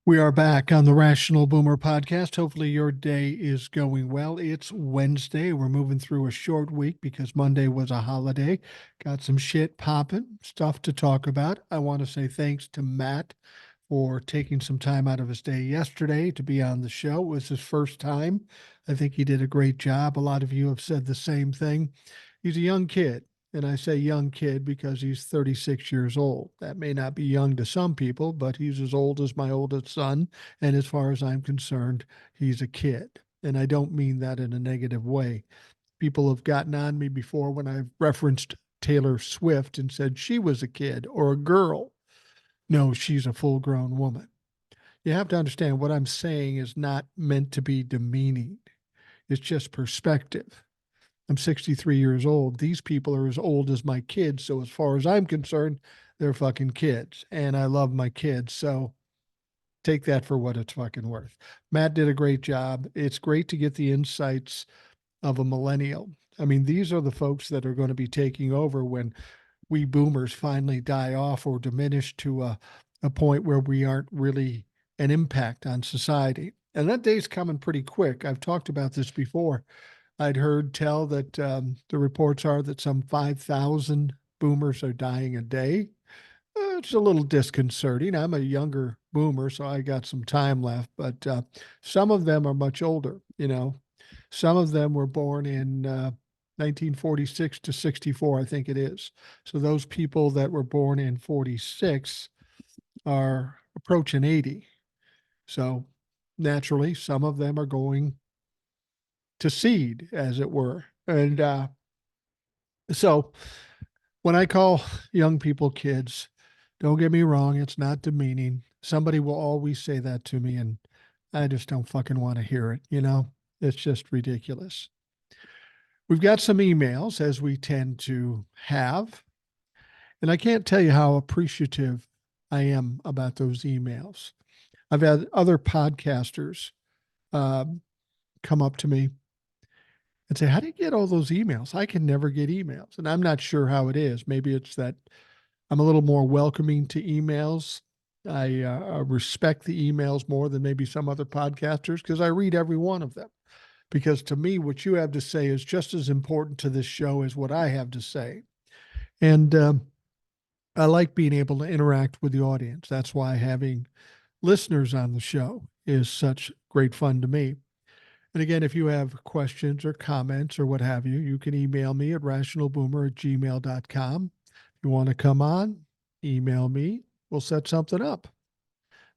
We are back on the Rational Boomer podcast. Hopefully, your day is going well. It's Wednesday. We're moving through a short week because Monday was a holiday. Got some shit popping, stuff to talk about. I want to say thanks to Matt for taking some time out of his day yesterday to be on the show. It was his first time. I think he did a great job. A lot of you have said the same thing. He's a young kid. And I say young kid because he's 36 years old. That may not be young to some people, but he's as old as my oldest son. And as far as I'm concerned, he's a kid. And I don't mean that in a negative way. People have gotten on me before when I've referenced Taylor Swift and said she was a kid or a girl. No, she's a full grown woman. You have to understand what I'm saying is not meant to be demeaning, it's just perspective. I'm 63 years old. These people are as old as my kids. So, as far as I'm concerned, they're fucking kids. And I love my kids. So, take that for what it's fucking worth. Matt did a great job. It's great to get the insights of a millennial. I mean, these are the folks that are going to be taking over when we boomers finally die off or diminish to a point where we aren't really an impact on society. And that day's coming pretty quick. I've talked about this before. I'd heard tell that the reports are that some 5,000 boomers are dying a day. It's a little disconcerting. I'm a younger boomer, so I got some time left, but some of them are much older. Some of them were born in 1946 to 64, I think it is. So those people that were born in 46 are approaching 80. So naturally, some of them are going to seed, as it were. And so when I call young people kids, don't get me wrong, it's not demeaning. Somebody will always say that to me, and I just don't fucking want to hear it. It's just ridiculous. We've got some emails, as we tend to have, and I can't tell you how appreciative I am about those emails. I've had other podcasters um, come up to me and say, "How do you get all those emails? I can never get emails." And I'm not sure how it is. Maybe it's that I'm a little more welcoming to emails. I respect the emails more than maybe some other podcasters because I read every one of them. Because to me, what you have to say is just as important to this show as what I have to say. And I like being able to interact with the audience. That's why having listeners on the show is such great fun to me. And again, if you have questions or comments or what have you, you can email me at rationalboomer@gmail.com. If you want to come on, email me. We'll set something up.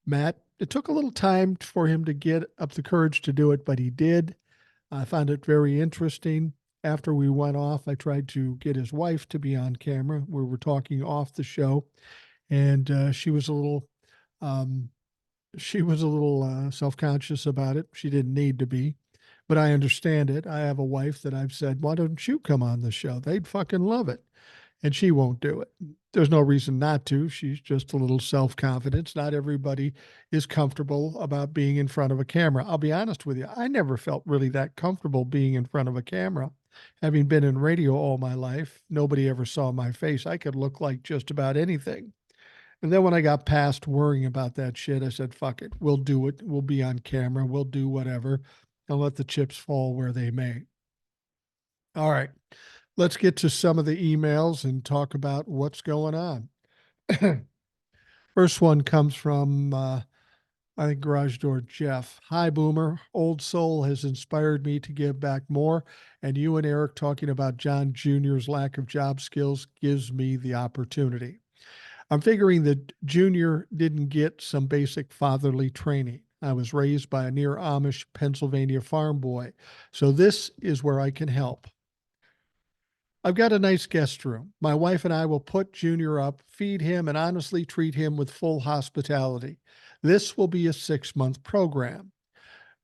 Matt, it took a little time for him to get up the courage to do it, but he did. I found it very interesting. After we went off, I tried to get his wife to be on camera. We were talking off the show, and um, she was a little self-conscious about it. She didn't need to be, but I understand it. I have a wife that I've said, "Why don't you come on the show? They'd fucking love it," and she won't do it. There's no reason not to. She's just a little self-confidence. Not everybody is comfortable about being in front of a camera. I'll be honest with you. I never felt really that comfortable being in front of a camera. Having been in radio all my life, nobody ever saw my face. I could look like just about anything. And then when I got past worrying about that shit, I said, fuck it. We'll do it. We'll be on camera. We'll do whatever and let the chips fall where they may. All right. Let's get to some of the emails and talk about what's going on. First one comes from, I think, Garage Door Jeff. Hi, Boomer. Old Soul has inspired me to give back more, and you and Eric talking about John Jr.'s lack of job skills gives me the opportunity. I'm figuring that Junior didn't get some basic fatherly training. I was raised by a near Amish Pennsylvania farm boy, so this is where I can help. I've got a nice guest room. My wife and I will put Junior up, feed him, and honestly treat him with full hospitality. This will be a 6-month program.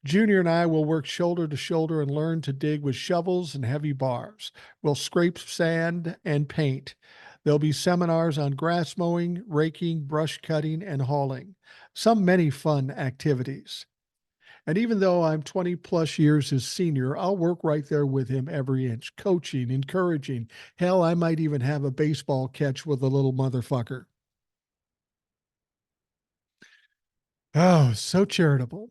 Junior and I will work shoulder to shoulder and learn to dig with shovels and heavy bars. We'll scrape sand and paint. There'll be seminars on grass mowing, raking, brush cutting, and hauling. Many fun activities. And even though I'm 20 plus years his senior, I'll work right there with him every inch, coaching, encouraging. Hell, I might even have a baseball catch with a little motherfucker. Oh, so charitable.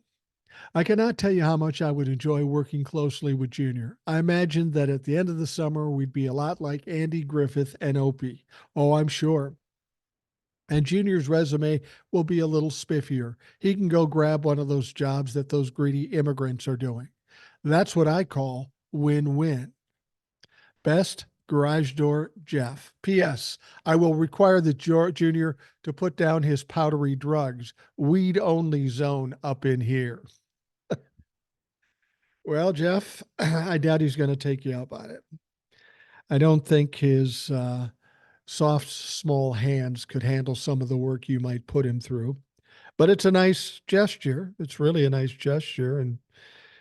I cannot tell you how much I would enjoy working closely with Junior. I imagine that at the end of the summer, we'd be a lot like Andy Griffith and Opie. Oh, I'm sure. And Junior's resume will be a little spiffier. He can go grab one of those jobs that those greedy immigrants are doing. That's what I call win win. Best garage door, Jeff. P.S. I will require the Junior to put down his powdery drugs. Weed only zone up in here. Well, Jeff, I doubt he's going to take you up on it. I don't think his soft, small hands could handle some of the work you might put him through. But it's a nice gesture. It's really a nice gesture and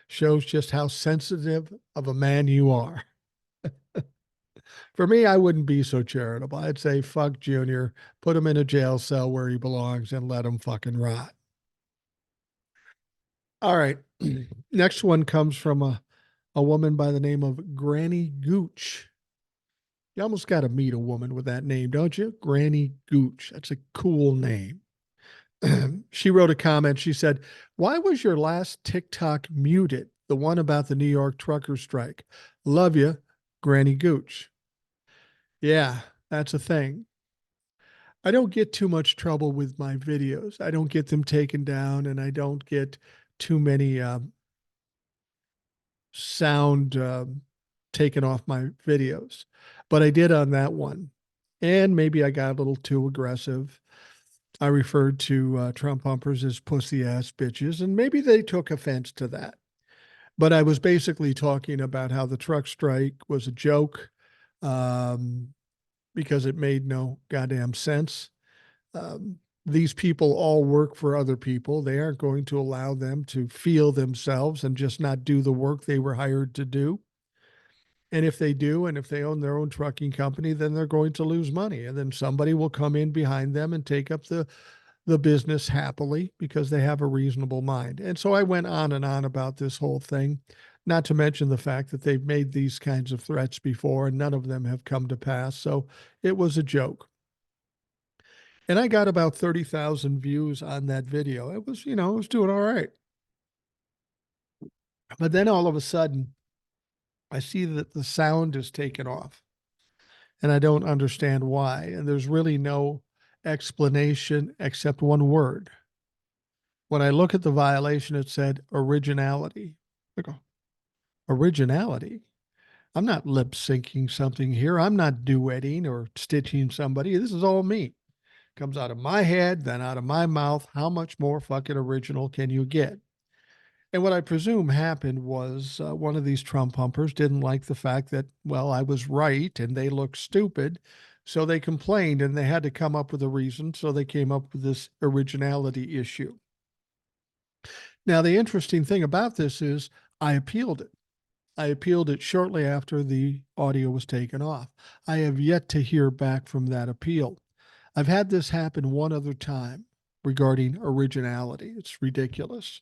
shows just how sensitive of a man you are. For me, I wouldn't be so charitable. I'd say, fuck Junior, put him in a jail cell where he belongs and let him fucking rot. All right. Next one comes from a woman by the name of Granny Gooch. You almost got to meet a woman with that name, don't you? Granny Gooch. That's a cool name. She wrote a comment. She said, "Why was your last TikTok muted? The one about the New York trucker strike. Love you, Granny Gooch." Yeah, that's a thing. I don't get too much trouble with my videos. I don't get them taken down, and I don't get too many sound taken off my videos. But I did on that one. And maybe I got a little too aggressive. I referred to Trump humpers as pussy ass bitches, and maybe they took offense to that. But I was basically talking about how the truck strike was a joke um, because it made no goddamn sense. These people all work for other people. They aren't going to allow them to feel themselves and just not do the work they were hired to do. And if they do, and if they own their own trucking company, then they're going to lose money. And then somebody will come in behind them and take up the business happily because they have a reasonable mind. And so I went on and on about this whole thing, not to mention the fact that they've made these kinds of threats before and none of them have come to pass. So it was a joke. And I got about 30,000 views on that video. It was, it was doing all right. But then all of a sudden, I see that the sound is taken off and I don't understand why. And there's really no explanation except one word. When I look at the violation, it said originality. I go, originality? I'm not lip syncing something here. I'm not duetting or stitching somebody. This is all me. Comes out of my head, then out of my mouth. How much more fucking original can you get? And what I presume happened was one of these Trump humpers didn't like the fact that, well, I was right and they looked stupid. So they complained and they had to come up with a reason. So they came up with this originality issue. Now, the interesting thing about this is I appealed it. I appealed it shortly after the audio was taken off. I have yet to hear back from that appeal. I've had this happen one other time regarding originality. It's ridiculous.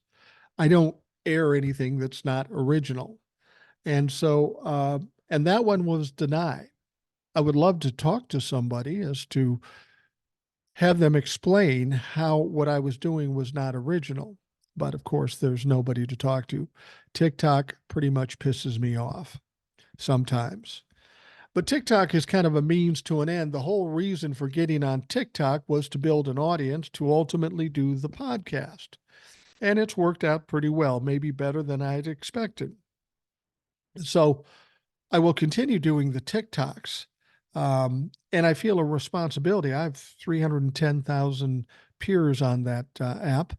I don't air anything that's not original. And so, and that one was denied. I would love to talk to somebody as to have them explain how what I was doing was not original. But of course, there's nobody to talk to. TikTok pretty much pisses me off sometimes. But TikTok is kind of a means to an end. The whole reason for getting on TikTok was to build an audience to ultimately do the podcast. And it's worked out pretty well, maybe better than I'd expected. So I will continue doing the TikToks. And I feel a responsibility. I have 310,000 peers on that app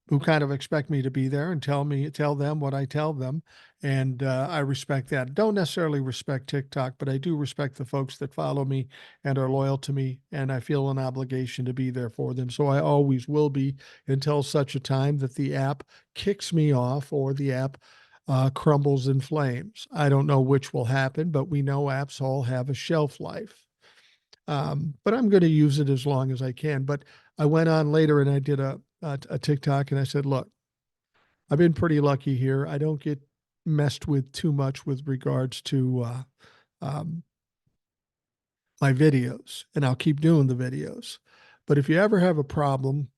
who kind of expect me to be there and tell them what I tell them. And I respect that. Don't necessarily respect TikTok, but I do respect the folks that follow me and are loyal to me. And I feel an obligation to be there for them. So I always will be until such a time that the app kicks me off or the app crumbles in flames. I don't know which will happen, but we know apps all have a shelf life. But I'm going to use it as long as I can. But I went on later and I did a TikTok and I said, look, I've been pretty lucky here. I don't get messed with too much with regards to um, my videos, and I'll keep doing the videos. But if you ever have a problem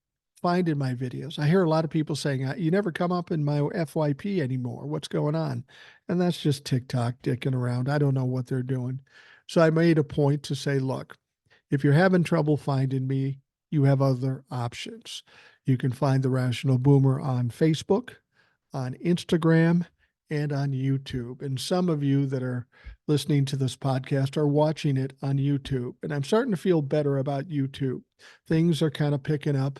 finding my videos. I hear a lot of people saying, you never come up in my FYP anymore. What's going on? And that's just TikTok dicking around. I don't know what they're doing. So I made a point to say, look, if you're having trouble finding me, you have other options. You can find The Rational Boomer on Facebook, on Instagram, and on YouTube. And some of you that are listening to this podcast are watching it on YouTube. And I'm starting to feel better about YouTube. Things are kind of picking up.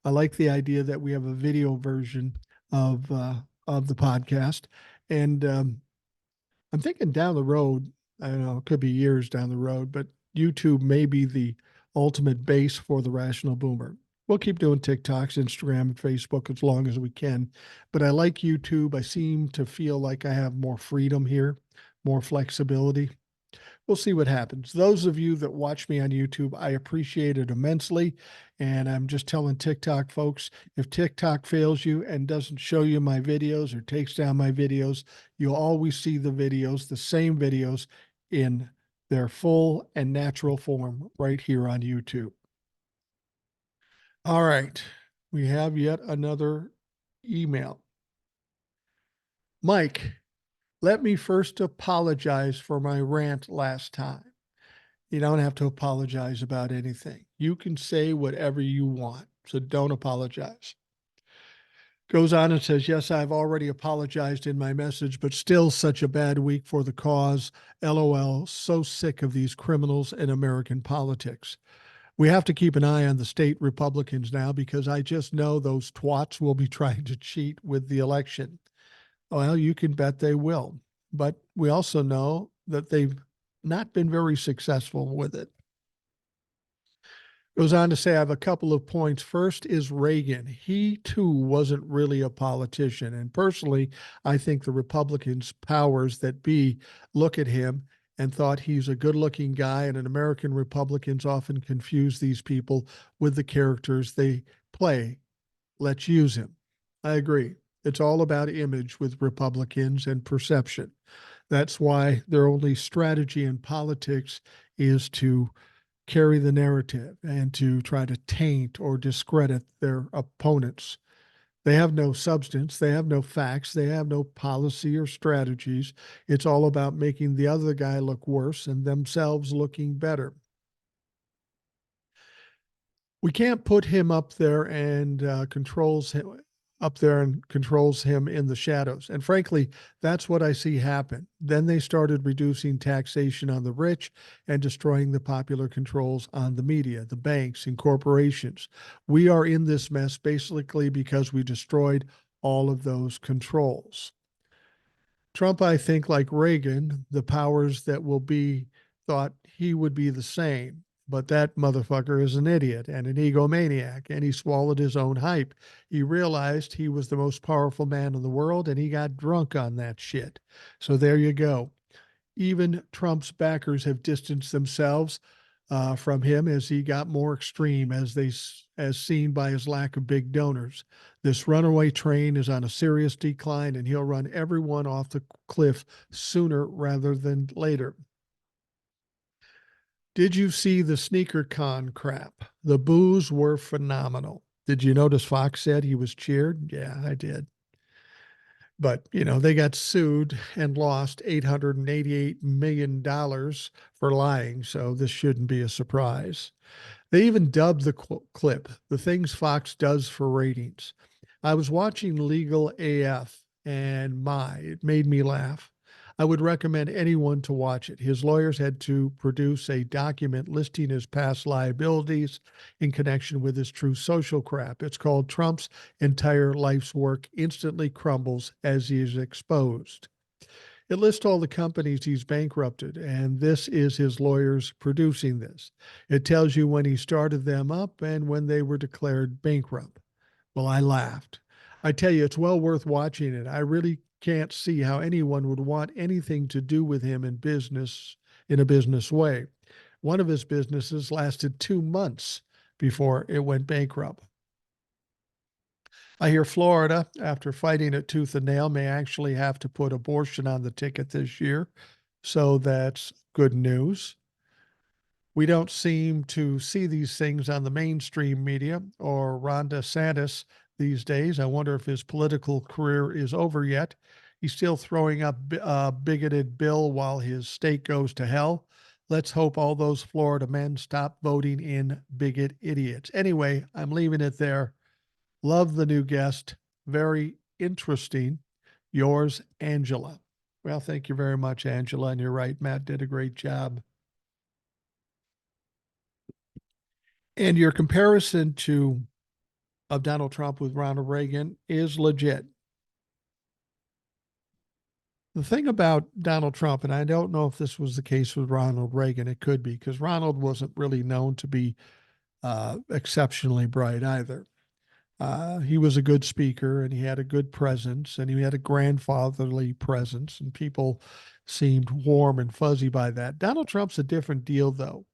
I like the idea that we have a video version of the podcast. And I'm thinking down the road, I don't know, it could be years down the road, but YouTube may be the ultimate base for the Rational Boomer. We'll keep doing TikToks, Instagram, and Facebook as long as we can. But I like YouTube. I seem to feel like I have more freedom here, more flexibility. We'll see what happens. Those of you that watch me on YouTube, I appreciate it immensely. And I'm just telling TikTok folks, if TikTok fails you and doesn't show you my videos or takes down my videos, you'll always see the videos, the same videos in their full and natural form right here on YouTube. All right. We have yet another email. Mike, let me first apologize for my rant last time. You don't have to apologize about anything. You can say whatever you want, so don't apologize. Goes on and says, yes, I've already apologized in my message, but still such a bad week for the cause. LOL, so sick of these criminals in American politics. We have to keep an eye on the state Republicans now because I just know those twats will be trying to cheat with the election. Well, you can bet they will. But we also know that they've not been very successful with it. Goes on to say, I have a couple of points. First is Reagan. He too wasn't really a politician. And personally, I think the Republicans, powers that be, look at him and thought he's a good looking guy. And American Republicans often confuse these people with the characters they play. Let's use him. I agree. It's all about image with Republicans and perception. That's why their only strategy in politics is to carry the narrative and to try to taint or discredit their opponents. They have no substance, they have no facts, they have no policy or strategies. It's all about making the other guy look worse and themselves looking better. We can't put him up there and controls him in the shadows. And frankly, that's what I see happen. Then they started reducing taxation on the rich and destroying the popular controls on the media, the banks, and corporations. We are in this mess basically because we destroyed all of those controls. Trump, I think, like Reagan, the powers that will be thought he would be the same. But that motherfucker is an idiot and an egomaniac, and he swallowed his own hype. He realized he was the most powerful man in the world, and he got drunk on that shit. So there you go. Even Trump's backers have distanced themselves from him as he got more extreme, as seen by his lack of big donors. This runaway train is on a serious decline, and he'll run everyone off the cliff sooner rather than later. Did you see the sneaker con crap? The boos were phenomenal. Did you notice Fox said he was cheered? Yeah, I did. But, they got sued and lost $888 million for lying. So this shouldn't be a surprise. They even dubbed the clip, the things Fox does for ratings. I was watching Legal AF and it made me laugh. I would recommend anyone to watch it. His lawyers had to produce a document listing his past liabilities in connection with his True Social crap. It's called Trump's Entire Life's Work Instantly Crumbles as he is exposed. It lists all the companies he's bankrupted, and this is his lawyers producing this. It tells you when he started them up and when they were declared bankrupt. Well, I laughed. I tell you, it's well worth watching it. I really can't see how anyone would want anything to do with him in a business way. One of his businesses lasted 2 months before it went bankrupt. I hear Florida, after fighting it tooth and nail, may actually have to put abortion on the ticket this year. So that's good news. We don't seem to see these things on the mainstream media or Ron DeSantis these days. I wonder if his political career is over yet. He's still throwing up a bigoted bill while his state goes to hell. Let's hope all those Florida men stop voting in bigot idiots. Anyway, I'm leaving it there. Love the new guest. Very interesting. Yours, Angela. Well, thank you very much, Angela. And you're right, Matt did a great job. And your comparison to of Donald Trump with Ronald Reagan is legit. The thing about Donald Trump, and I don't know if this was the case with Ronald Reagan, it could be because Ronald wasn't really known to be exceptionally bright either. He was a good speaker and he had a good presence and he had a grandfatherly presence, and people seemed warm and fuzzy by that. Donald Trump's a different deal, though.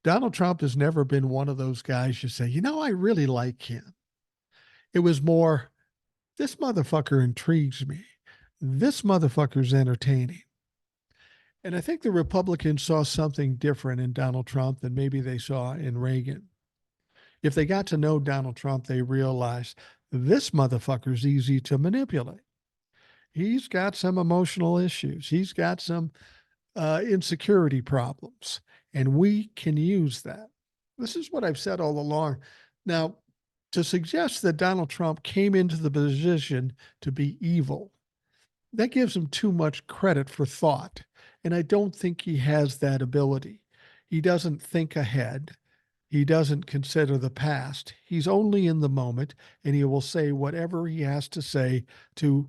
Donald Trump has never been one of those guys you say, I really like him. It was more, this motherfucker intrigues me. This motherfucker's entertaining. And I think the Republicans saw something different in Donald Trump than maybe they saw in Reagan. If they got to know Donald Trump, they realized this motherfucker's easy to manipulate. He's got some emotional issues. He's got some insecurity problems, and we can use that. This is what I've said all along. Now, to suggest that Donald Trump came into the position to be evil, that gives him too much credit for thought. And I don't think he has that ability. He doesn't think ahead. He doesn't consider the past. He's only in the moment, and he will say whatever he has to say to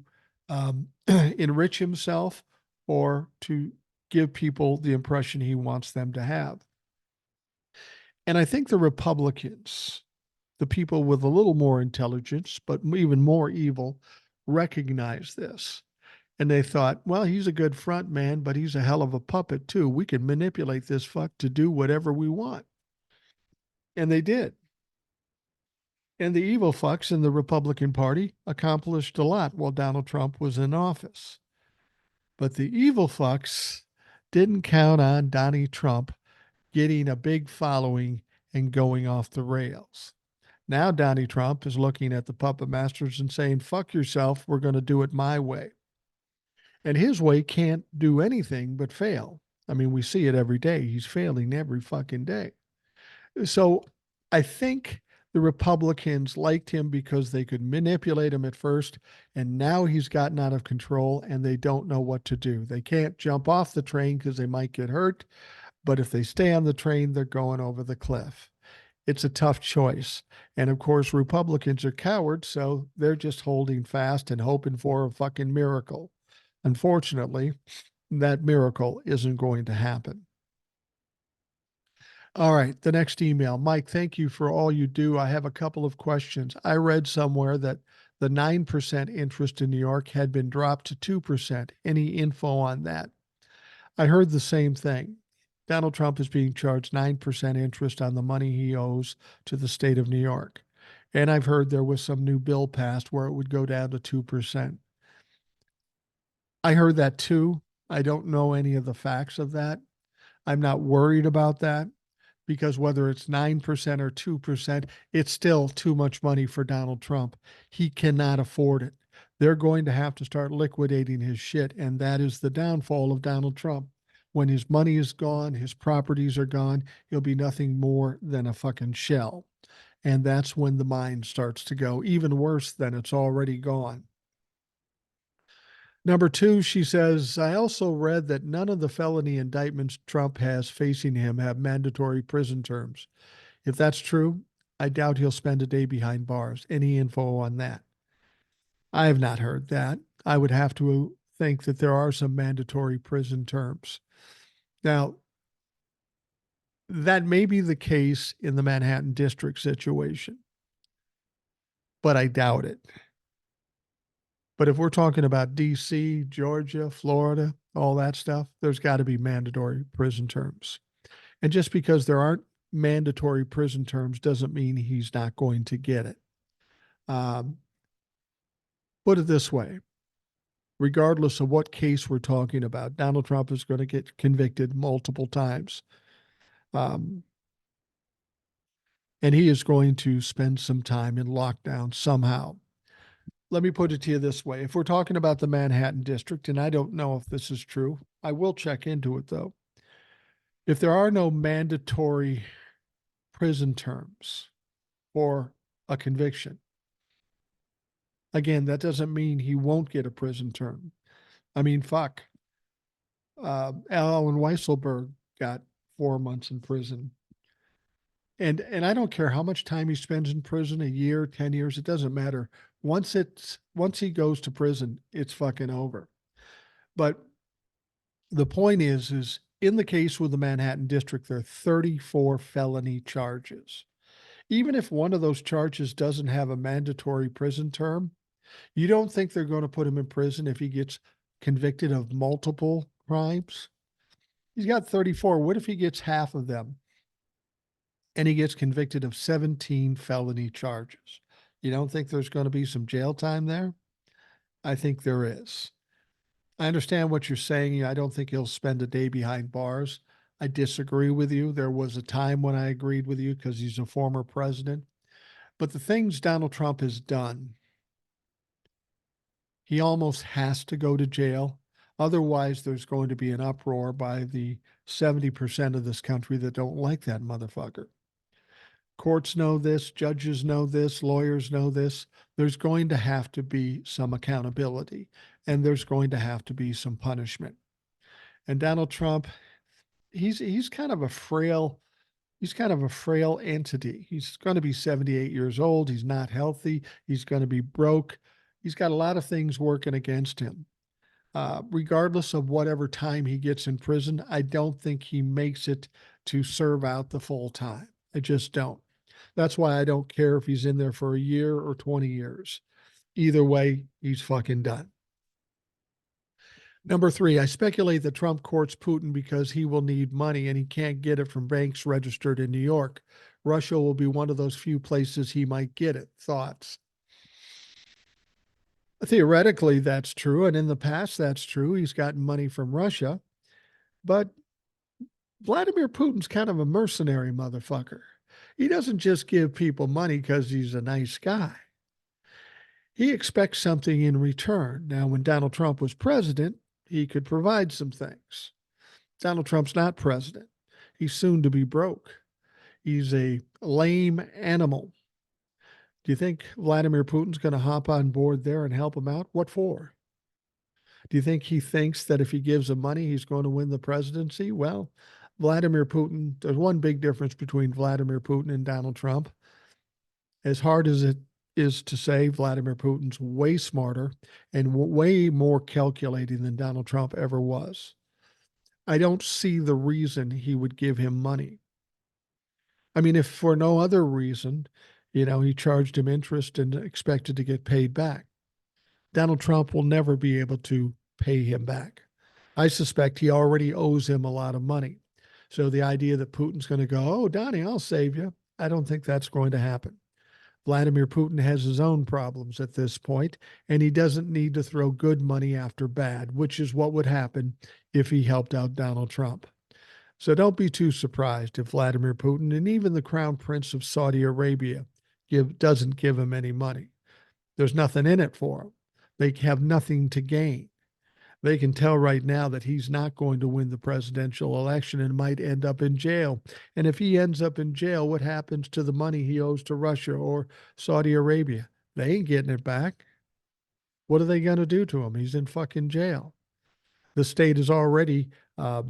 enrich himself or to give people the impression he wants them to have. And I think the Republicans, the people with a little more intelligence, but even more evil, recognize this. And they thought, well, he's a good front man, but he's a hell of a puppet too. We can manipulate this fuck to do whatever we want. And they did. And the evil fucks in the Republican Party accomplished a lot while Donald Trump was in office. But the evil fucks didn't count on Donnie Trump getting a big following and going off the rails. Now Donnie Trump is looking at the puppet masters and saying, fuck yourself, we're going to do it my way. And his way can't do anything but fail. I mean, we see it every day. He's failing every fucking day. So I think the Republicans liked him because they could manipulate him at first, and now he's gotten out of control and they don't know what to do. They can't jump off the train because they might get hurt, but if they stay on the train, they're going over the cliff. It's a tough choice. And of course, Republicans are cowards, so they're just holding fast and hoping for a fucking miracle. Unfortunately, that miracle isn't going to happen. All right, the next email. Mike, thank you for all you do. I have a couple of questions. I read somewhere that the 9% interest in New York had been dropped to 2%. Any info on that? I heard the same thing. Donald Trump is being charged 9% interest on the money he owes to the state of New York. And I've heard there was some new bill passed where it would go down to 2%. I heard that too. I don't know any of the facts of that. I'm not worried about that, because whether it's 9% or 2%, it's still too much money for Donald Trump. He cannot afford it. They're going to have to start liquidating his shit, and that is the downfall of Donald Trump. When his money is gone, his properties are gone, he'll be nothing more than a fucking shell. And that's when the mind starts to go even worse than it's already gone. Number two, she says, I also read that none of the felony indictments Trump has facing him have mandatory prison terms. If that's true, I doubt he'll spend a day behind bars. Any info on that? I have not heard that. I would have to think that there are some mandatory prison terms. Now, that may be the case in the Manhattan District situation, but I doubt it. But if we're talking about DC, Georgia, Florida, all that stuff, there's got to be mandatory prison terms. And just because there aren't mandatory prison terms doesn't mean he's not going to get it. Put it this way. Regardless of what case we're talking about, Donald Trump is going to get convicted multiple times. Um, and he is going to spend some time in lockdown somehow. Let me put it to you this way. If we're talking about the Manhattan District, and I don't know if this is true, I will check into it though. If there are no mandatory prison terms for a conviction, again, that doesn't mean he won't get a prison term. I mean, fuck. Alan Weisselberg got 4 months in prison. And I don't care how much time he spends in prison, a year, 10 years, it doesn't matter. Once he goes to prison, it's fucking over. But the point is in the case with the Manhattan District, there are 34 felony charges. Even if one of those charges doesn't have a mandatory prison term, you don't think they're going to put him in prison if he gets convicted of multiple crimes? He's got 34. What if he gets half of them and he gets convicted of 17 felony charges? You don't think there's going to be some jail time there? I think there is. I understand what you're saying. I don't think he'll spend a day behind bars. I disagree with you. There was a time when I agreed with you because he's a former president. But the things Donald Trump has done, he almost has to go to jail. Otherwise, there's going to be an uproar by the 70% of this country that don't like that motherfucker. Courts know this, judges know this, lawyers know this. There's going to have to be some accountability, and there's going to have to be some punishment. And Donald Trump, he's kind of a frail entity. He's going to be 78 years old. He's not healthy. He's going to be broke. He's got a lot of things working against him. Regardless of whatever time he gets in prison, I don't think he makes it to serve out the full time. I just don't. That's why I don't care if he's in there for a year or 20 years. Either way, he's fucking done. Number 3, I speculate that Trump courts Putin because he will need money and he can't get it from banks registered in New York. Russia will be one of those few places he might get it. Thoughts? Theoretically, that's true. And in the past, that's true. He's gotten money from Russia. But Vladimir Putin's kind of a mercenary motherfucker. He doesn't just give people money because he's a nice guy. He expects something in return. Now, when Donald Trump was president, he could provide some things. Donald Trump's not president. He's soon to be broke. He's a lame animal. Do you think Vladimir Putin's going to hop on board there and help him out? What for? Do you think he thinks that if he gives him money, he's going to win the presidency? Well, Vladimir Putin, there's one big difference between Vladimir Putin and Donald Trump. As hard as it is to say, Vladimir Putin's way smarter and way more calculating than Donald Trump ever was. I don't see the reason he would give him money. I mean, if for no other reason, he charged him interest and expected to get paid back. Donald Trump will never be able to pay him back. I suspect he already owes him a lot of money. So the idea that Putin's going to go, oh, Donnie, I'll save you, I don't think that's going to happen. Vladimir Putin has his own problems at this point, and he doesn't need to throw good money after bad, which is what would happen if he helped out Donald Trump. So don't be too surprised if Vladimir Putin and even the Crown Prince of Saudi Arabia doesn't give him any money. There's nothing in it for him. They have nothing to gain. They can tell right now that he's not going to win the presidential election and might end up in jail. And if he ends up in jail, what happens to the money he owes to Russia or Saudi Arabia? They ain't getting it back. What are they going to do to him? He's in fucking jail. The state is already, will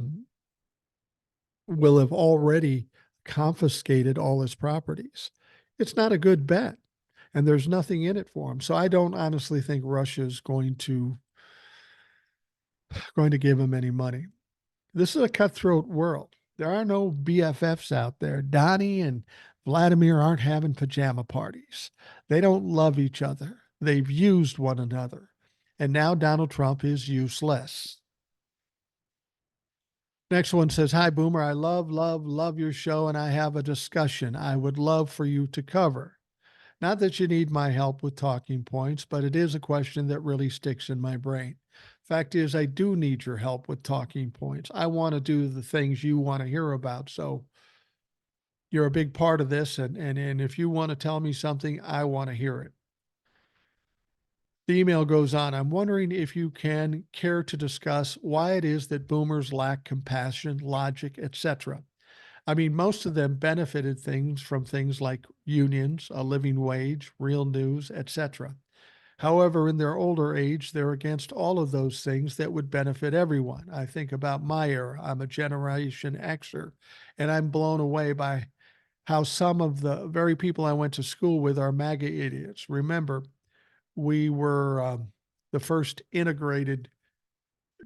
have already confiscated all his properties. It's not a good bet. And there's nothing in it for him. So I don't honestly think Russia is going to give him any money. This is a cutthroat world. There are no BFFs out there. Donnie and Vladimir aren't having pajama parties. They don't love each other. They've used one another. And now Donald Trump is useless. Next one says, hi, Boomer. I love your show, and I have a discussion I would love for you to cover. Not that you need my help with talking points, but it is a question that really sticks in my brain. Fact is, I do need your help with talking points. I want to do the things you want to hear about. So you're a big part of this. And if you want to tell me something, I want to hear it. The email goes on. I'm wondering if you can care to discuss why it is that boomers lack compassion, logic, etc. I mean, most of them benefited things from things like unions, a living wage, real news, etc. However, in their older age, they're against all of those things that would benefit everyone. I think about my era. I'm a Generation Xer, and I'm blown away by how some of the very people I went to school with are MAGA idiots. Remember, we were the first integrated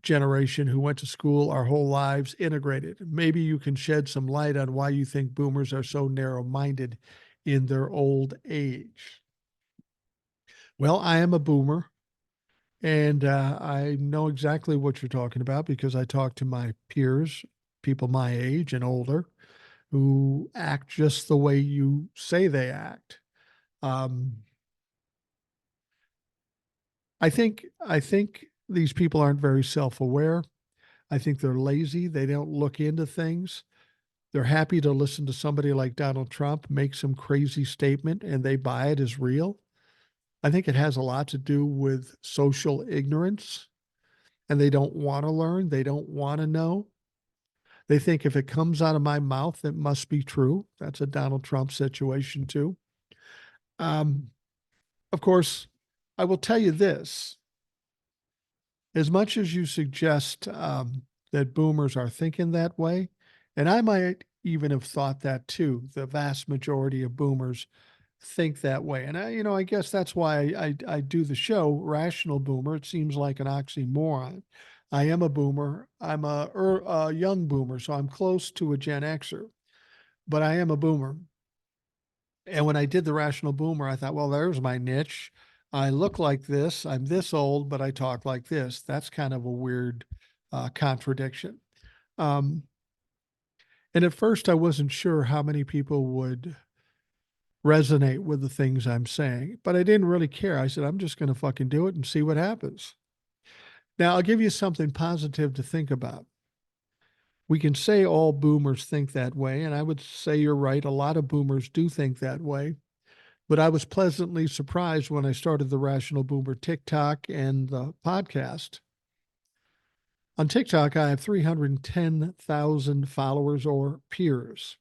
generation who went to school our whole lives integrated. Maybe you can shed some light on why you think boomers are so narrow minded in their old age. Well, I am a boomer, and I know exactly what you're talking about because I talk to my peers, people my age and older, who act just the way you say they act. Um, I think these people aren't very self-aware. I think they're lazy. They don't look into things. They're happy to listen to somebody like Donald Trump make some crazy statement and they buy it as real. I think it has a lot to do with social ignorance and they don't want to learn. They don't want to know. They think if it comes out of my mouth, it must be true. That's a Donald Trump situation too. Um, of course, I will tell you this as much as you suggest that boomers are thinking that way, and I might even have thought that too. The vast majority of boomers think that way, and I guess that's why I do the show, Rational Boomer. It seems like an oxymoron. I am a boomer. I'm a young boomer, so I'm close to a Gen Xer, but I am a boomer. And when I did the Rational Boomer, I thought, well, there's my niche. I look like this. I'm this old, but I talk like this. That's kind of a weird contradiction. Um, and at first, I wasn't sure how many people would resonate with the things I'm saying, but I didn't really care. I said, I'm just going to fucking do it and see what happens. Now, I'll give you something positive to think about. We can say all boomers think that way, and I would say you're right. A lot of boomers do think that way. But I was pleasantly surprised when I started the Rational Boomer TikTok and the podcast. On TikTok, I have 310,000 followers or peers.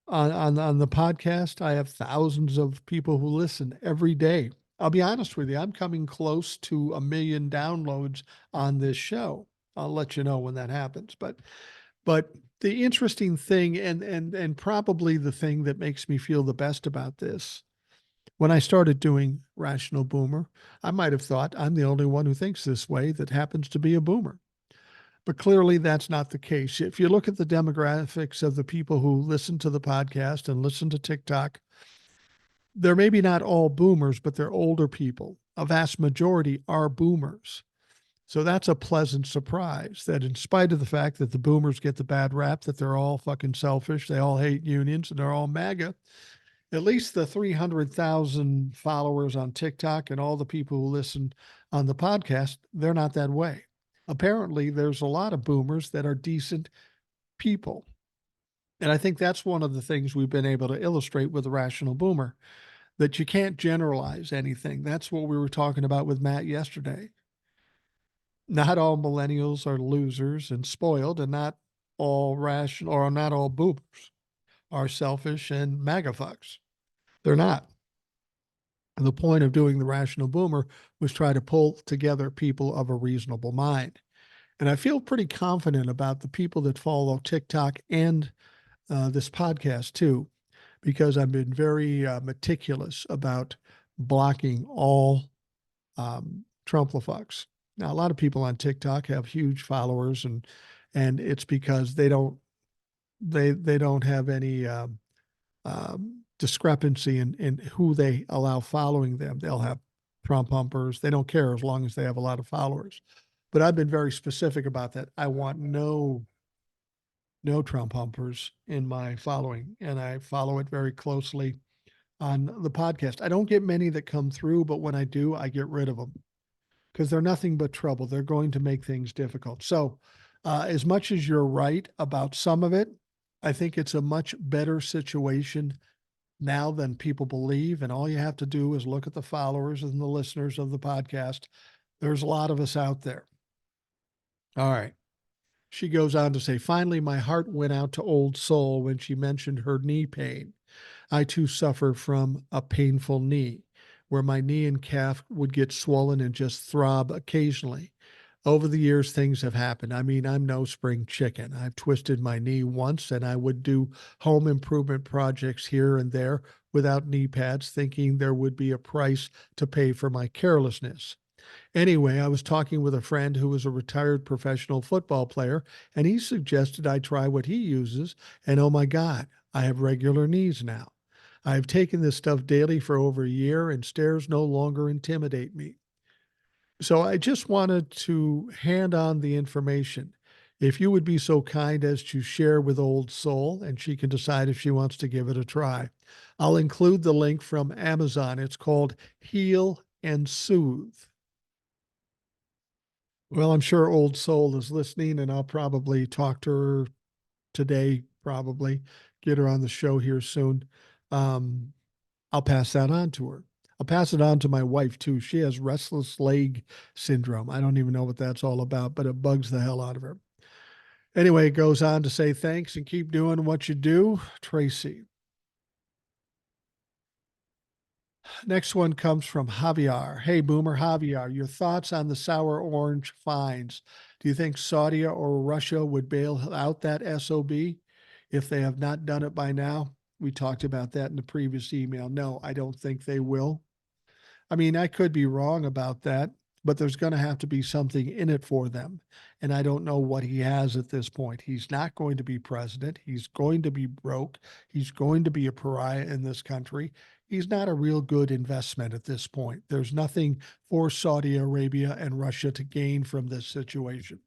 On the podcast, I have thousands of people who listen every day. I'll be honest with you, I'm coming close to 1 million downloads on this show. I'll let you know when that happens. But the interesting thing and probably the thing that makes me feel the best about this, when I started doing Rational Boomer, I might have thought I'm the only one who thinks this way that happens to be a boomer. But clearly that's not the case. If you look at the demographics of the people who listen to the podcast and listen to TikTok, they're maybe not all boomers, but they're older people. A vast majority are boomers. So that's a pleasant surprise that in spite of the fact that the boomers get the bad rap, that they're all fucking selfish, they all hate unions, and they're all MAGA, at least the 300,000 followers on TikTok and all the people who listen on the podcast, they're not that way. Apparently, there's a lot of boomers that are decent people. And I think that's one of the things we've been able to illustrate with the Rational Boomer, that you can't generalize anything. That's what we were talking about with Matt yesterday. Not all millennials are losers and spoiled, and not all rational or not all boomers are selfish and MAGA fucks. They're not. And the point of doing the Rational Boomer was try to pull together people of a reasonable mind. And I feel pretty confident about the people that follow TikTok and this podcast too, because I've been very meticulous about blocking all Trumplafucks. Now, a lot of people on TikTok have huge followers, and it's because they don't have any discrepancy in who they allow following them. They'll have Trump humpers. They don't care as long as they have a lot of followers. But I've been very specific about that. I want no Trump humpers in my following, and I follow it very closely on the podcast. I don't get many that come through, but when I do, I get rid of them because they're nothing but trouble. They're going to make things difficult. So, as much as you're right about some of it, I think it's a much better situation now than people believe. And all you have to do is look at the followers and the listeners of the podcast. There's a lot of us out there. All right. She goes on to say, finally, my heart went out to Old Soul when she mentioned her knee pain. I too suffer from a painful knee, where my knee and calf would get swollen and just throb occasionally. Over the years, things have happened. I mean, I'm no spring chicken. I've twisted my knee once, and I would do home improvement projects here and there without knee pads, thinking there would be a price to pay for my carelessness. Anyway, I was talking with a friend who was a retired professional football player, and he suggested I try what he uses. And oh my God, I have regular knees now. I have taken this stuff daily for over a year, and stairs no longer intimidate me. So I just wanted to hand on the information. If you would be so kind as to share with Old Soul, and she can decide if she wants to give it a try. I'll include the link from Amazon. It's called Heal and Soothe. Well, I'm sure Old Soul is listening, and I'll probably talk to her today, probably get her on the show here soon. Um, I'll pass that on to her. I'll pass it on to my wife too. She has restless leg syndrome. I don't even know what that's all about, but it bugs the hell out of her. Anyway, it goes on to say thanks and keep doing what you do, Tracy. Next one comes from Javier. Hey, Boomer Javier, your thoughts on the sour orange fines? Do you think Saudi or Russia would bail out that SOB if they have not done it by now? We talked about that in the previous email. No, I don't think they will. I mean, I could be wrong about that, but there's going to have to be something in it for them. And I don't know what he has at this point. He's not going to be president. He's going to be broke. He's going to be a pariah in this country. He's not a real good investment at this point. There's nothing for Saudi Arabia and Russia to gain from this situation.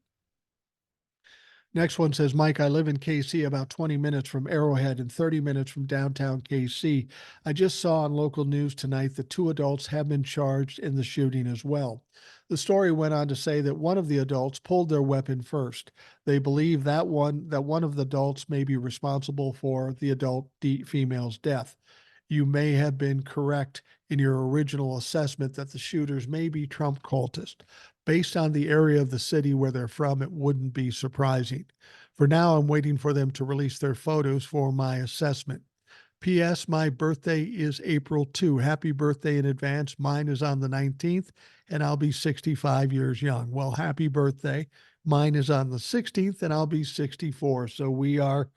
Next one says, Mike, I live in KC, about 20 minutes from Arrowhead and 30 minutes from downtown KC. I just saw on local news tonight that 2 adults have been charged in the shooting as well. The story went on to say that one of the adults pulled their weapon first. They believe that one of the adults may be responsible for the adult female's death. You may have been correct in your original assessment that the shooters may be Trump cultists. Based on the area of the city where they're from, it wouldn't be surprising. For now, I'm waiting for them to release their photos for my assessment. P.S. My birthday is April 2. Happy birthday in advance. Mine is on the 19th, and I'll be 65 years young. Well, happy birthday. Mine is on the 16th, and I'll be 64. So we are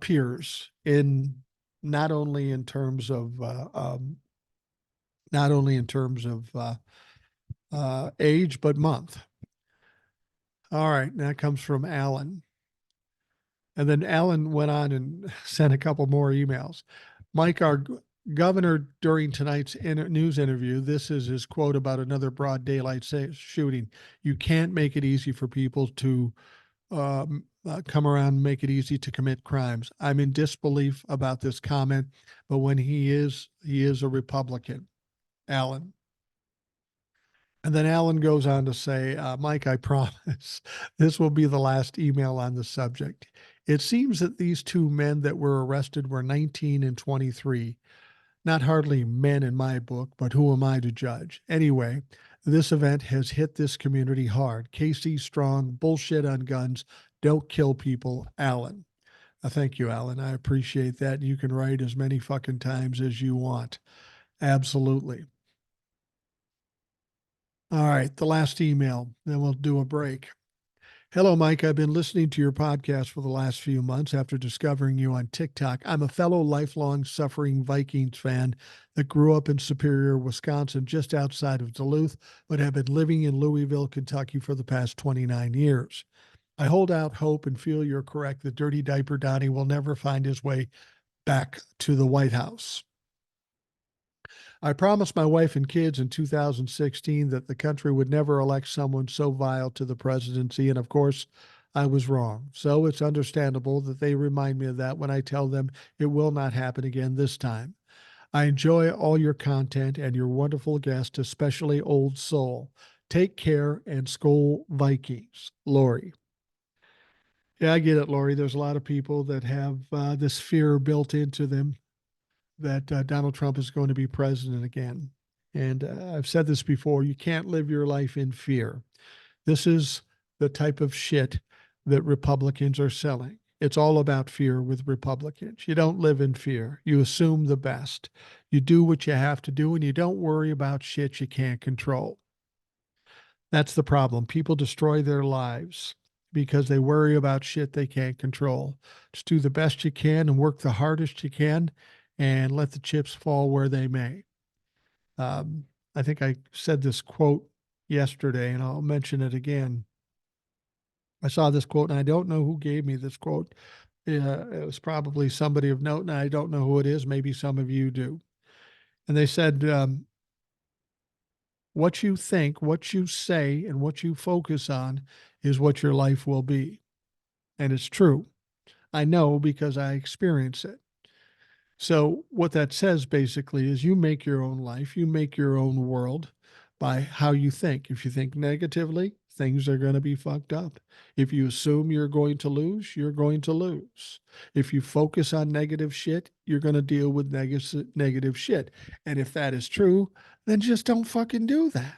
peers in not only in terms of age, but month. All right, that comes from Alan. And then Alan went on and sent a couple more emails. Mike, our governor during tonight's news interview, this is his quote about another broad daylight shooting. You can't make it easy for people to come around and make it easy to commit crimes. I'm in disbelief about this comment, but when he is a Republican, Alan. And then Alan goes on to say, Mike, I promise this will be the last email on the subject. It seems that these 2 men that were arrested were 19 and 23. Not hardly men in my book, but who am I to judge? Anyway, this event has hit this community hard. KC strong, bullshit on guns, don't kill people, Alan. Thank you, Alan. I appreciate that. You can write as many fucking times as you want. Absolutely. All right, the last email, then we'll do a break. Hello, Mike. I've been listening to your podcast for the last few months after discovering you on TikTok. I'm a fellow lifelong suffering Vikings fan that grew up in Superior, Wisconsin, just outside of Duluth, but have been living in Louisville, Kentucky for the past 29 years. I hold out hope and feel you're correct that Dirty Diaper Donnie will never find his way back to the White House. I promised my wife and kids in 2016 that the country would never elect someone so vile to the presidency, and of course, I was wrong. So it's understandable that they remind me of that when I tell them it will not happen again this time. I enjoy all your content and your wonderful guests, especially Old Soul. Take care and Skol Vikings. Lori. Yeah, I get it, Lori. There's a lot of people that have this fear built into them that Donald Trump is going to be president again. And I've said this before, you can't live your life in fear. This is the type of shit that Republicans are selling. It's all about fear with Republicans. You don't live in fear. You assume the best. You do what you have to do, and you don't worry about shit you can't control. That's the problem. People destroy their lives because they worry about shit they can't control. Just do the best you can and work the hardest you can and let the chips fall where they may. Um, I think I said this quote yesterday, and I'll mention it again. I saw this quote, and I don't know who gave me this quote. It was probably somebody of note, and I don't know who it is. Maybe some of you do. And they said, what you think, what you say, and what you focus on is what your life will be. And it's true. I know because I experience it. So, what that says basically is you make your own life, you make your own world by how you think. If you think negatively, things are going to be fucked up. If you assume you're going to lose, you're going to lose. If you focus on negative shit, you're going to deal with negative shit. And if that is true, then just don't fucking do that.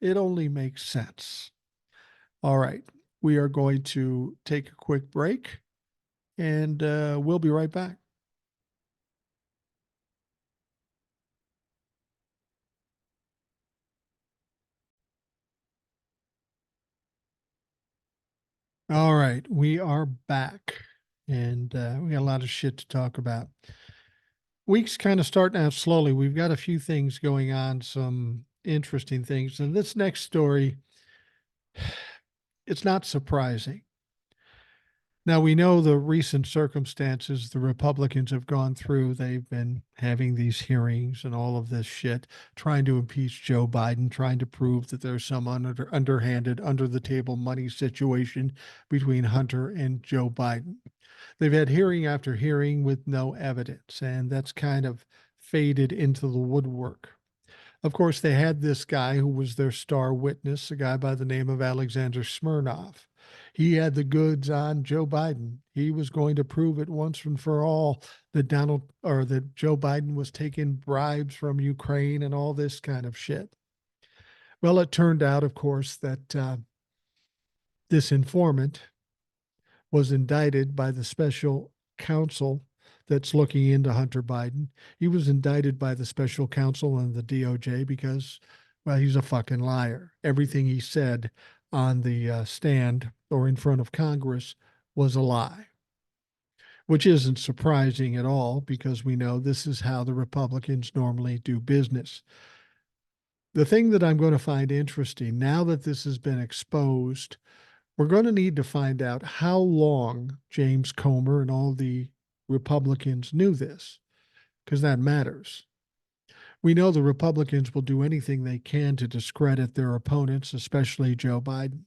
It only makes sense. All right. We are going to take a quick break and we'll be right back. All right, we are back, and we got a lot of shit to talk about. Week's kind of starting out slowly. We've got a few things going on, some interesting things, and this next story, it's not surprising. Now we know the recent circumstances the Republicans have gone through. They've been having these hearings and all of this shit, trying to impeach Joe Biden, trying to prove that there's some underhanded, under the table money situation between Hunter and Joe Biden. They've had hearing after hearing with no evidence, and that's kind of faded into the woodwork. Of course, they had this guy who was their star witness, a guy by the name of Alexander Smirnov. He had the goods on Joe Biden. He was going to prove it once and for all that that Joe Biden was taking bribes from Ukraine and all this kind of shit. Well, it turned out, of course, that this informant was indicted by the special counsel that's looking into Hunter Biden. He was indicted by the special counsel and the DOJ because, well, he's a fucking liar. Everything he said on the stand or in front of Congress was a lie, which isn't surprising at all because we know this is how the Republicans normally do business. The thing that I'm going to find interesting now that this has been exposed, we're going to need to find out how long James Comer and all the Republicans knew this, because that matters. We know the Republicans will do anything they can to discredit their opponents, especially Joe Biden.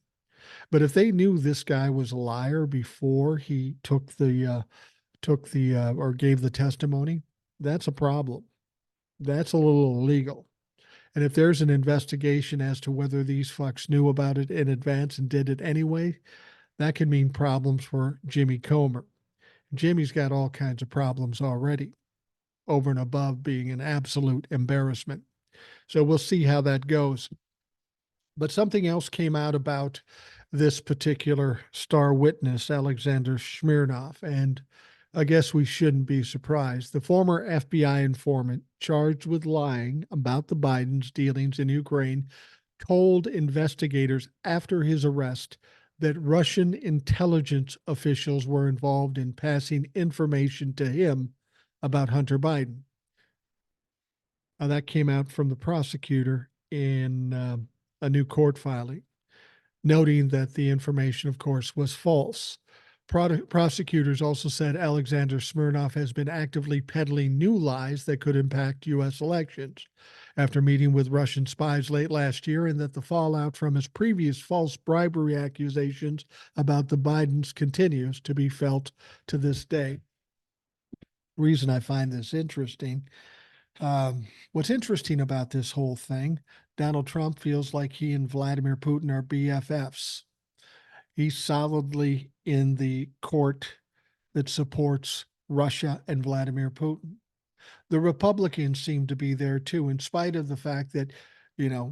But if they knew this guy was a liar before he or gave the testimony, that's a problem. That's a little illegal. And if there's an investigation as to whether these fucks knew about it in advance and did it anyway, that could mean problems for Jimmy Comer. Jimmy's got all kinds of problems already, over and above being an absolute embarrassment. So we'll see how that goes. But something else came out about this particular star witness, Alexander Smirnov, and I guess we shouldn't be surprised. The former FBI informant charged with lying about the Biden's dealings in Ukraine told investigators after his arrest that Russian intelligence officials were involved in passing information to him about Hunter Biden. That came out from the prosecutor in a new court filing, noting that the information, of course, was false. Prosecutors also said Alexander Smirnov has been actively peddling new lies that could impact U.S. elections after meeting with Russian spies late last year, and that the fallout from his previous false bribery accusations about the Bidens continues to be felt to this day. Reason I find this interesting. What's interesting about this whole thing, Donald Trump feels like he and Vladimir Putin are BFFs. He's solidly in the court that supports Russia and Vladimir Putin. The Republicans seem to be there too, in spite of the fact that,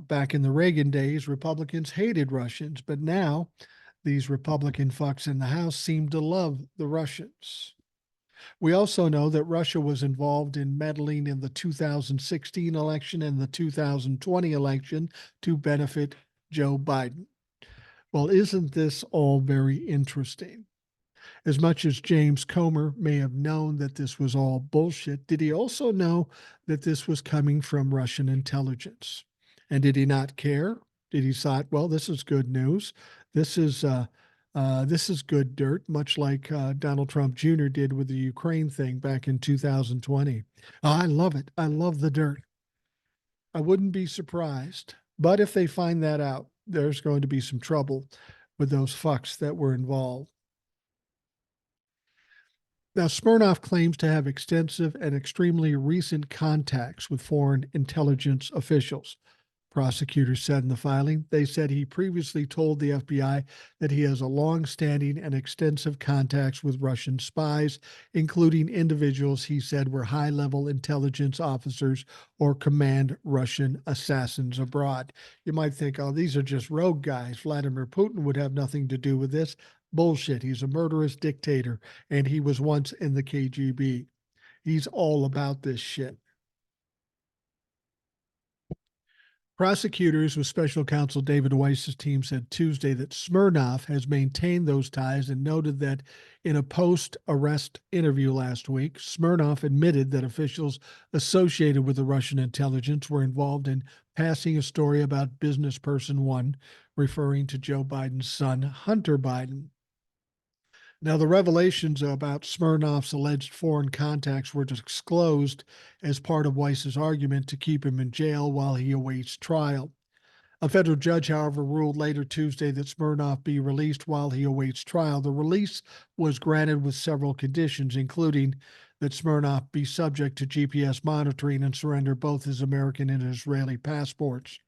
back in the Reagan days, Republicans hated Russians, but now these Republican fucks in the House seem to love the Russians. We also know that Russia was involved in meddling in the 2016 election and the 2020 election to benefit Joe Biden. Well, isn't this all very interesting? As much as James Comer may have known that this was all bullshit, did he also know that this was coming from Russian intelligence? And did he not care? Did he thought, well, this is good news. This is good dirt, much like Donald Trump Jr. did with the Ukraine thing back in 2020. Oh, I love it. I love the dirt. I wouldn't be surprised. But if they find that out, there's going to be some trouble with those fucks that were involved. Now, Smirnov claims to have extensive and extremely recent contacts with foreign intelligence officials. Prosecutors said in the filing, they said he previously told the FBI that he has a long-standing and extensive contacts with Russian spies, including individuals he said were high-level intelligence officers or command Russian assassins abroad. You might think, oh, these are just rogue guys. Vladimir Putin would have nothing to do with this. Bullshit. He's a murderous dictator, and he was once in the KGB. He's all about this shit. Prosecutors with special counsel David Weiss's team said Tuesday that Smirnov has maintained those ties and noted that in a post-arrest interview last week, Smirnov admitted that officials associated with the Russian intelligence were involved in passing a story about business person one, referring to Joe Biden's son, Hunter Biden. Now, the revelations about Smirnov's alleged foreign contacts were disclosed as part of Weiss's argument to keep him in jail while he awaits trial. A federal judge, however, ruled later Tuesday that Smirnov be released while he awaits trial. The release was granted with several conditions, including that Smirnov be subject to GPS monitoring and surrender both his American and Israeli passports.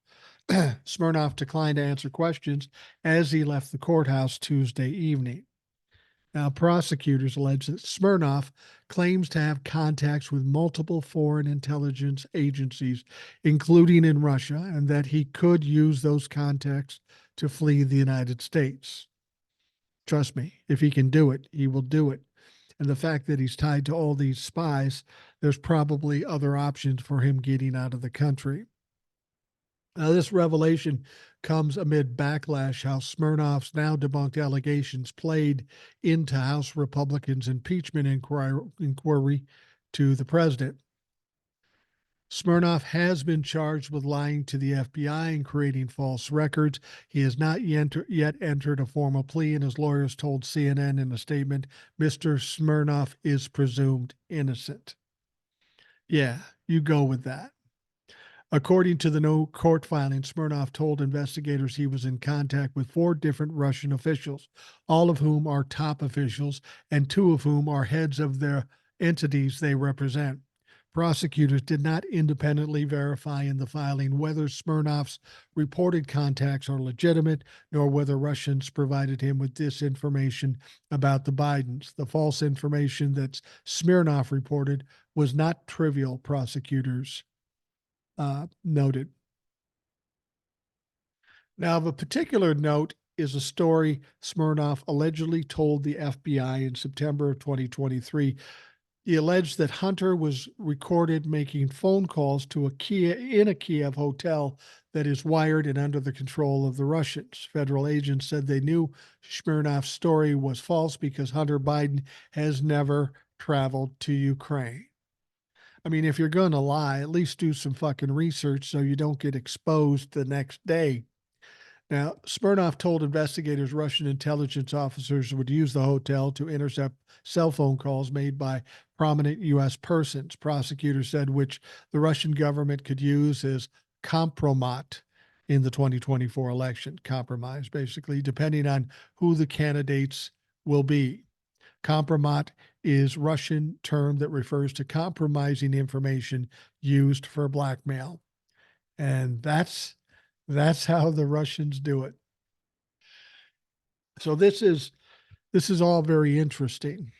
Smirnov declined to answer questions as he left the courthouse Tuesday evening. Now, prosecutors allege that Smirnov claims to have contacts with multiple foreign intelligence agencies, including in Russia, and that he could use those contacts to flee the United States. Trust me, if he can do it, he will do it. And the fact that he's tied to all these spies, there's probably other options for him getting out of the country. Now, this revelation comes amid backlash how Smirnov's now debunked allegations played into House Republicans' impeachment inquiry to the president. Smirnov has been charged with lying to the FBI and creating false records. He has not yet entered a formal plea, and his lawyers told CNN in a statement, Mr. Smirnov is presumed innocent. Yeah, you go with that. According to the no court filing, Smirnov told investigators he was in contact with 4 different Russian officials, all of whom are top officials and 2 of whom are heads of their entities they represent. Prosecutors did not independently verify in the filing whether Smirnov's reported contacts are legitimate, nor whether Russians provided him with disinformation about the Bidens. The false information that Smirnov reported was not trivial, prosecutors noted. Now, of a particular note is a story Smirnov allegedly told the FBI in September of 2023. He alleged that Hunter was recorded making phone calls to a Kiev hotel that is wired and under the control of the Russians. Federal agents said they knew Smirnov's story was false because Hunter Biden has never traveled to Ukraine. I mean, if you're going to lie, at least do some fucking research so you don't get exposed the next day. Now, Smirnov told investigators Russian intelligence officers would use the hotel to intercept cell phone calls made by prominent U.S. persons. Prosecutors said which the Russian government could use as compromat in the 2024 election. Compromise, basically, depending on who the candidates will be. Compromat is Russian term that refers to compromising information used for blackmail. And that's how the Russians do it. So this is all very interesting.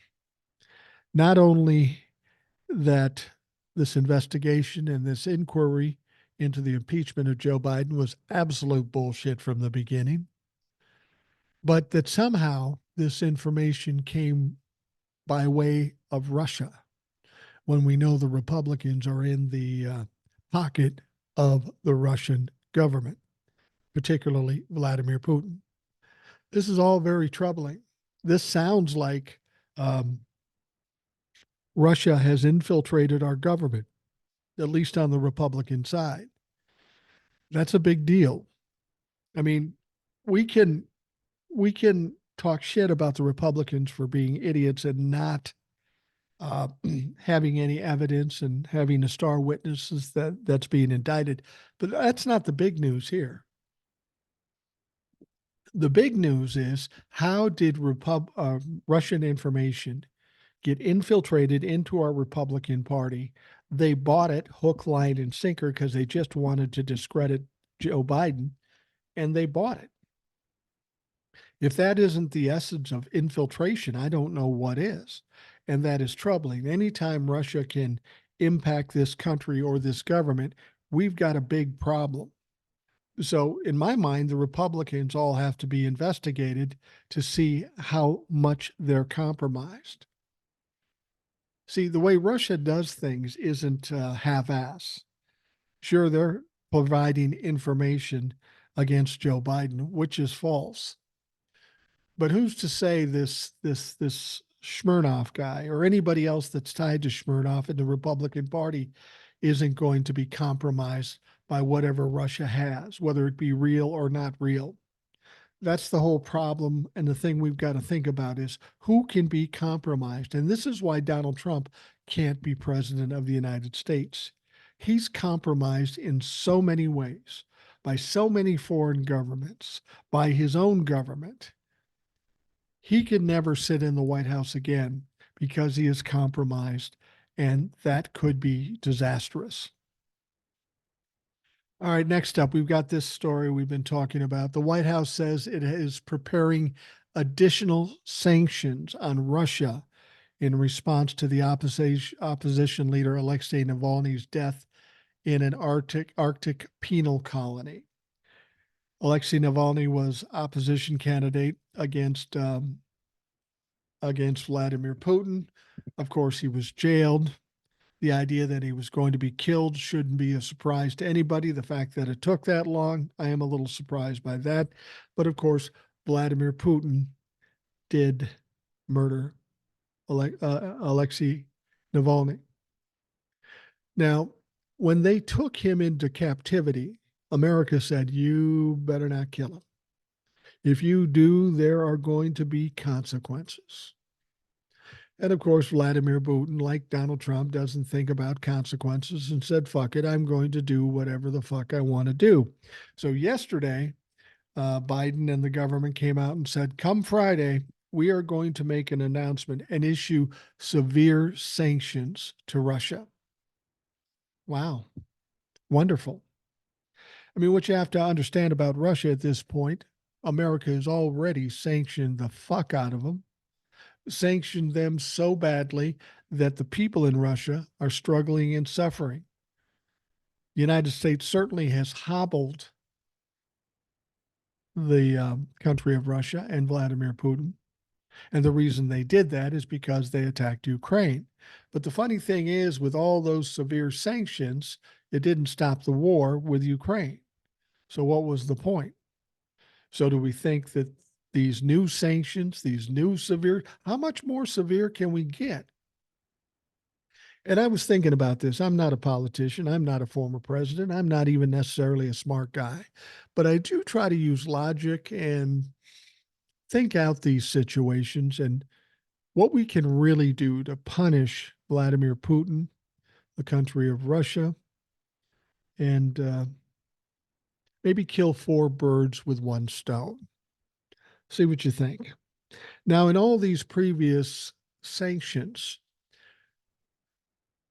Not only that this investigation and this inquiry into the impeachment of Joe Biden was absolute bullshit from the beginning, but that somehow this information came by way of Russia when we know the Republicans are in the pocket of the Russian government, particularly Vladimir Putin. This is all very troubling. This sounds like um, Russia has infiltrated our government, at least on the Republican side. That's a big deal. I mean, we can we can talk shit about the Republicans for being idiots and not uh, having any evidence and having a star witnesses that's being indicted, but that's not the big news here. The big news is how did Russian information get infiltrated into our Republican Party? They bought it hook, line, and sinker because they just wanted to discredit Joe Biden, and they bought it. If that isn't the essence of infiltration, I don't know what is. And that is troubling. Anytime Russia can impact this country or this government, we've got a big problem. So, in my mind, the Republicans all have to be investigated to see how much they're compromised. See, the way Russia does things isn't half ass. Sure, they're providing information against Joe Biden, which is false. But who's to say this Smirnoff guy or anybody else that's tied to Smirnoff in the Republican Party isn't going to be compromised by whatever Russia has, whether it be real or not real? That's the whole problem. And the thing we've got to think about is who can be compromised. And this is why Donald Trump can't be president of the United States. He's compromised in so many ways by so many foreign governments, by his own government. He can never sit in the White House again because he is compromised, and that could be disastrous. All right, next up, we've got this story we've been talking about. The White House says it is preparing additional sanctions on Russia in response to the opposition leader Alexei Navalny's death in an Arctic penal colony. Alexei Navalny was opposition candidate against Vladimir Putin. Of course, he was jailed. The idea that he was going to be killed shouldn't be a surprise to anybody. The fact that it took that long, I am a little surprised by that. But of course, Vladimir Putin did murder Alexei Navalny. Now, when they took him into captivity, America said, you better not kill him. If you do, there are going to be consequences. And of course, Vladimir Putin, like Donald Trump, doesn't think about consequences and said, fuck it, I'm going to do whatever the fuck I want to do. So yesterday, Biden and the government came out and said, come Friday, we are going to make an announcement and issue severe sanctions to Russia. Wow. Wonderful. I mean, what you have to understand about Russia at this point, America has already sanctioned the fuck out of them, sanctioned them so badly that the people in Russia are struggling and suffering. The United States certainly has hobbled the country of Russia and Vladimir Putin. And the reason they did that is because they attacked Ukraine. But the funny thing is, with all those severe sanctions, it didn't stop the war with Ukraine. So what was the point? So do we think that these new sanctions, these new severe, how much more severe can we get? And I was thinking about this. I'm not a politician. I'm not a former president. I'm not even necessarily a smart guy. But I do try to use logic and think out these situations and what we can really do to punish Vladimir Putin, the country of Russia, and maybe kill four birds with one stone. See what you think. Now, in all these previous sanctions,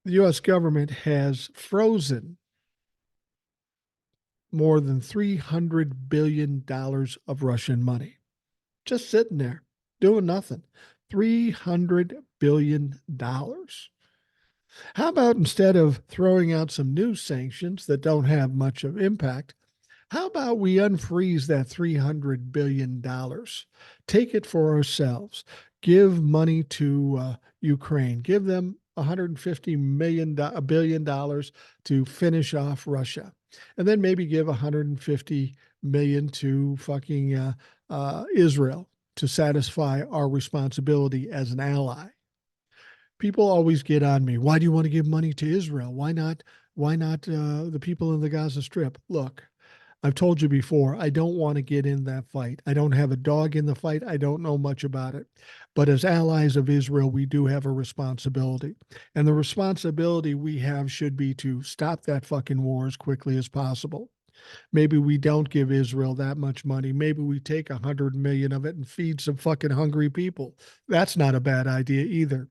the U.S. government has frozen more than $300 billion of Russian money. just sitting there doing nothing. $300 billion. How about instead of throwing out some new sanctions that don't have much of impact, how about we unfreeze that $300 billion? Take it for ourselves. Give money to Ukraine. Give them $150 billion to finish off Russia, and then maybe give 150 million to fucking Israel to satisfy our responsibility as an ally. People always get on me. Why do you want to give money to Israel? Why not? Why not the people in the Gaza Strip? Look, I've told you before, I don't want to get in that fight. I don't have a dog in the fight. I don't know much about it. But as allies of Israel, we do have a responsibility. And the responsibility we have should be to stop that fucking war as quickly as possible. Maybe we don't give Israel that much money. Maybe we take 100 million of it and feed some fucking hungry people. That's not a bad idea either.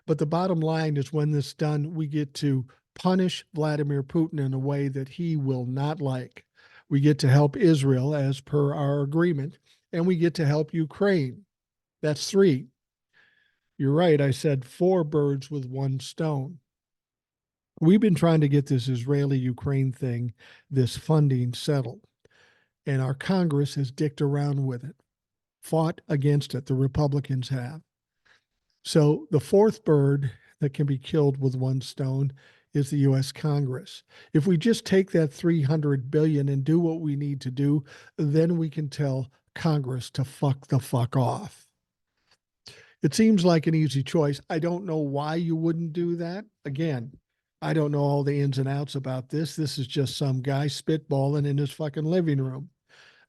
But the bottom line is when this is done, we get to punish Vladimir Putin in a way that he will not like. We get to help Israel as per our agreement, and we get to help Ukraine. That's three. You're right. I said four birds with one stone. We've been trying to get this Israeli Ukraine thing, this funding settled, and our Congress has dicked around with it, fought against it. The Republicans have. So the fourth bird that can be killed with one stone is the U.S. Congress. If we just take that 300 billion and do what we need to do, then we can tell Congress to fuck the fuck off. It seems like an easy choice. I don't know why you wouldn't do that. Again, I don't know all the ins and outs about this. This is just some guy spitballing in his fucking living room.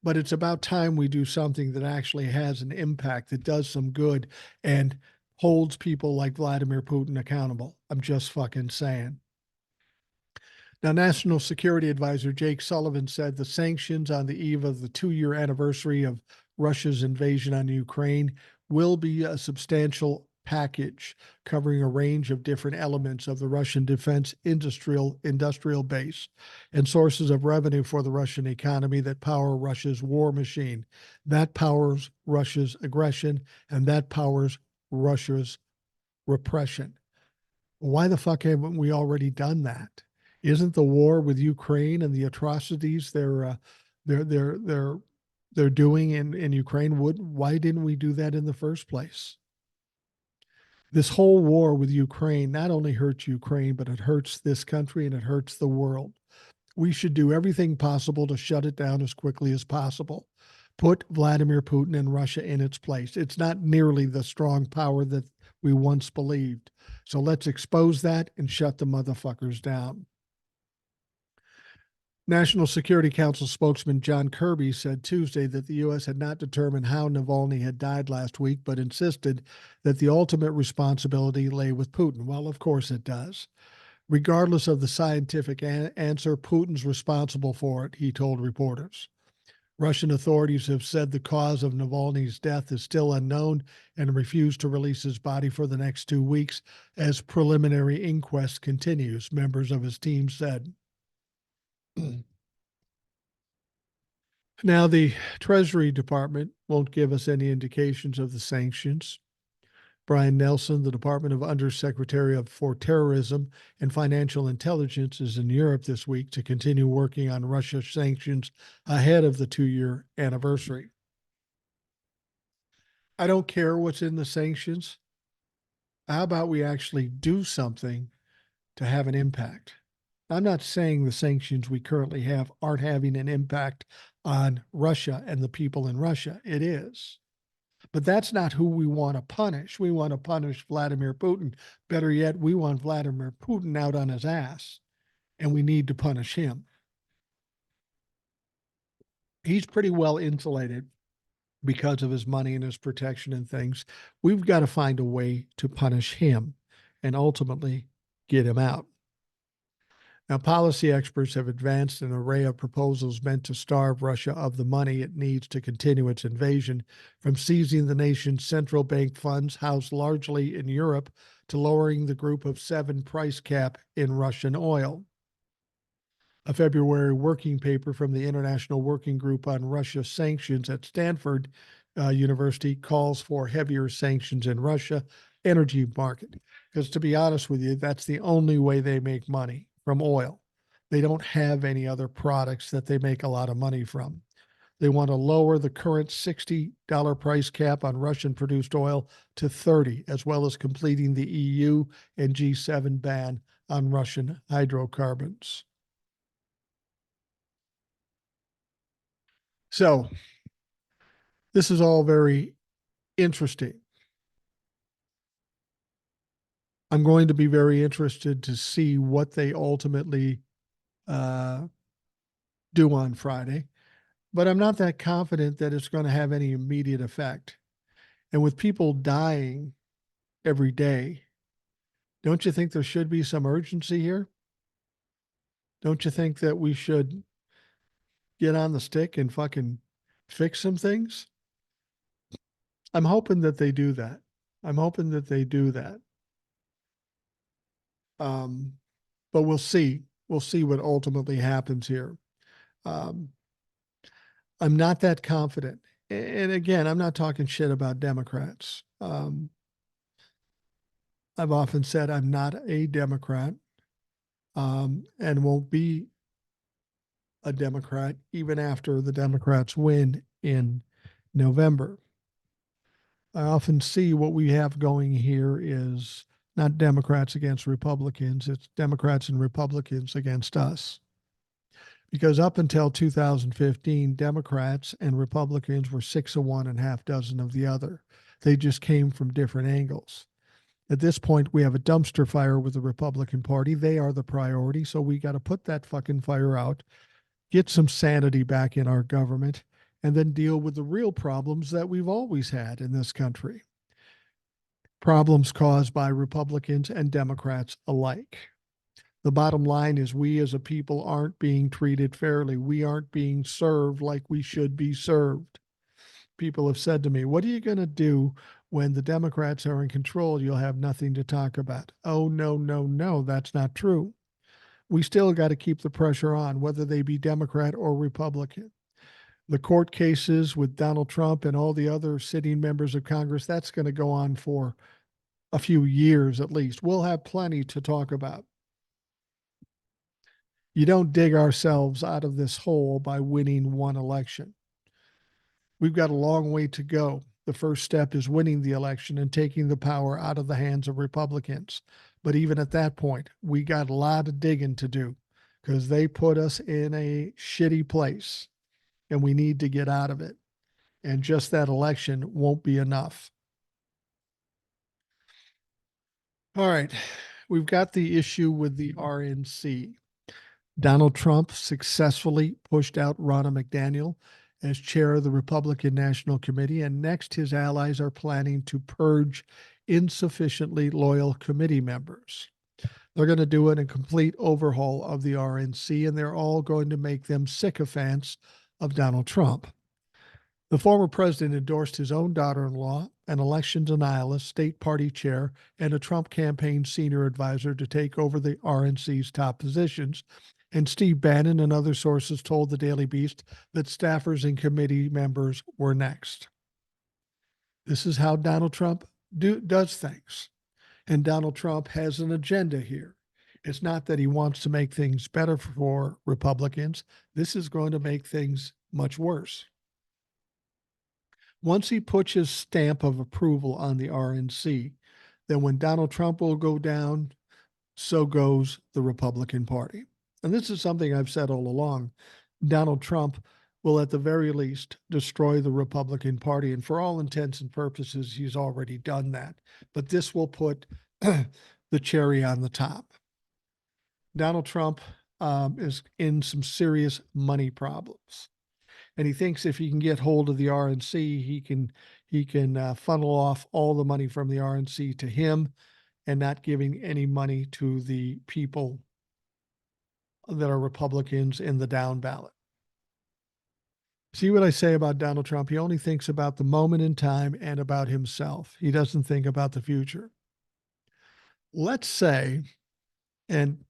But it's about time we do something that actually has an impact, that does some good and holds people like Vladimir Putin accountable. I'm just fucking saying. Now, National Security Advisor Jake Sullivan said the sanctions on the eve of the 2-year anniversary of Russia's invasion on Ukraine will be a substantial package covering a range of different elements of the Russian defense industrial base and sources of revenue for the Russian economy that power Russia's war machine. That powers Russia's aggression, and that powers Russia's repression. Why the fuck haven't we already done that? Isn't the war with Ukraine and the atrocities they're doing in Ukraine? Why didn't we do that in the first place? This whole war with Ukraine not only hurts Ukraine, but it hurts this country and it hurts the world. We should do everything possible to shut it down as quickly as possible. Put Vladimir Putin and Russia in its place. It's not nearly the strong power that we once believed. So let's expose that and shut the motherfuckers down. National Security Council spokesman John Kirby said Tuesday that the U.S. had not determined how Navalny had died last week, but insisted that the ultimate responsibility lay with Putin. Well, of course it does. Regardless of the scientific answer, Putin's responsible for it, he told reporters. Russian authorities have said the cause of Navalny's death is still unknown and refused to release his body for the next 2 weeks as preliminary inquest continues, members of his team said. Now, the Treasury Department won't give us any indications of the sanctions. Brian Nelson, the Department of Undersecretary for Terrorism and Financial Intelligence, is in Europe this week to continue working on Russia sanctions ahead of the 2-year anniversary. I don't care what's in the sanctions. How about we actually do something to have an impact? I'm not saying the sanctions we currently have aren't having an impact on Russia and the people in Russia. It is. But that's not who we want to punish. We want to punish Vladimir Putin. Better yet, we want Vladimir Putin out on his ass, and we need to punish him. He's pretty well insulated because of his money and his protection and things. We've got to find a way to punish him and ultimately get him out. Now, policy experts have advanced an array of proposals meant to starve Russia of the money it needs to continue its invasion, from seizing the nation's central bank funds housed largely in Europe to lowering the Group of 7 price cap in Russian oil. A February working paper from the International Working Group on Russia Sanctions at Stanford University calls for heavier sanctions in Russia energy market. Because to be honest with you, that's the only way they make money from oil. They don't have any other products that they make a lot of money from. They want to lower the current $60 price cap on Russian produced oil to 30, as well as completing the EU and G7 ban on Russian hydrocarbons. So this is all very interesting. I'm going to be very interested to see what they ultimately uh, do on Friday, but I'm not that confident that it's going to have any immediate effect. And with people dying every day, don't you think there should be some urgency here? Don't you think that we should get on the stick and fucking fix some things? I'm hoping that they do that. I'm hoping that they do that. Um, but we'll see. We'll see what ultimately happens here. Um, I'm not that confident. And again, I'm not talking shit about Democrats. I've often said I'm not a Democrat and won't be a Democrat even after the Democrats win in November. I often see what we have going here is not Democrats against Republicans, it's Democrats and Republicans against us. Because up until 2015, Democrats and Republicans were 6 of one and half dozen of the other. They just came from different angles. At this point, we have a dumpster fire with the Republican Party. They are the priority. So we got to put that fucking fire out, get some sanity back in our government, and then deal with the real problems that we've always had in this country. Problems caused by Republicans and Democrats alike. The bottom line is we as a people aren't being treated fairly. We aren't being served like we should be served. People have said to me, what are you going to do when the Democrats are in control? You'll have nothing to talk about. Oh, no, no, no, that's not true. We still got to keep the pressure on, whether they be Democrat or Republican. The court cases with Donald Trump and all the other sitting members of Congress, that's going to go on for a few years at least. We'll have plenty to talk about. You don't dig ourselves out of this hole by winning one election. We've got a long way to go. The first step is winning the election and taking the power out of the hands of Republicans. But even at that point, we got a lot of digging to do because they put us in a shitty place and we need to get out of it. And just that election won't be enough. All right. We've got the issue with the RNC. Donald Trump successfully pushed out Ronna McDaniel as chair of the Republican National Committee, and next his allies are planning to purge insufficiently loyal committee members. They're going to do a complete overhaul of the RNC, and they're all going to make them sycophants of Donald Trump. The former president endorsed his own daughter-in-law, an election denialist, state party chair, and a Trump campaign senior advisor to take over the RNC's top positions. And Steve Bannon and other sources told the Daily Beast that staffers and committee members were next. This is how Donald Trump does things. And Donald Trump has an agenda here. It's not that he wants to make things better for Republicans. This is going to make things much worse. Once he puts his stamp of approval on the RNC, then when Donald Trump will go down, so goes the Republican Party. And this is something I've said all along. Donald Trump will, at the very least, destroy the Republican Party. And for all intents and purposes, he's already done that. But this will put the cherry on the top. Donald Trump is in some serious money problems. And he thinks if he can get hold of the RNC, he can funnel off all the money from the RNC to him and not giving any money to the people that are Republicans in the down ballot. See what I say about Donald Trump? He only thinks about the moment in time and about himself. He doesn't think about the future. Let's say, and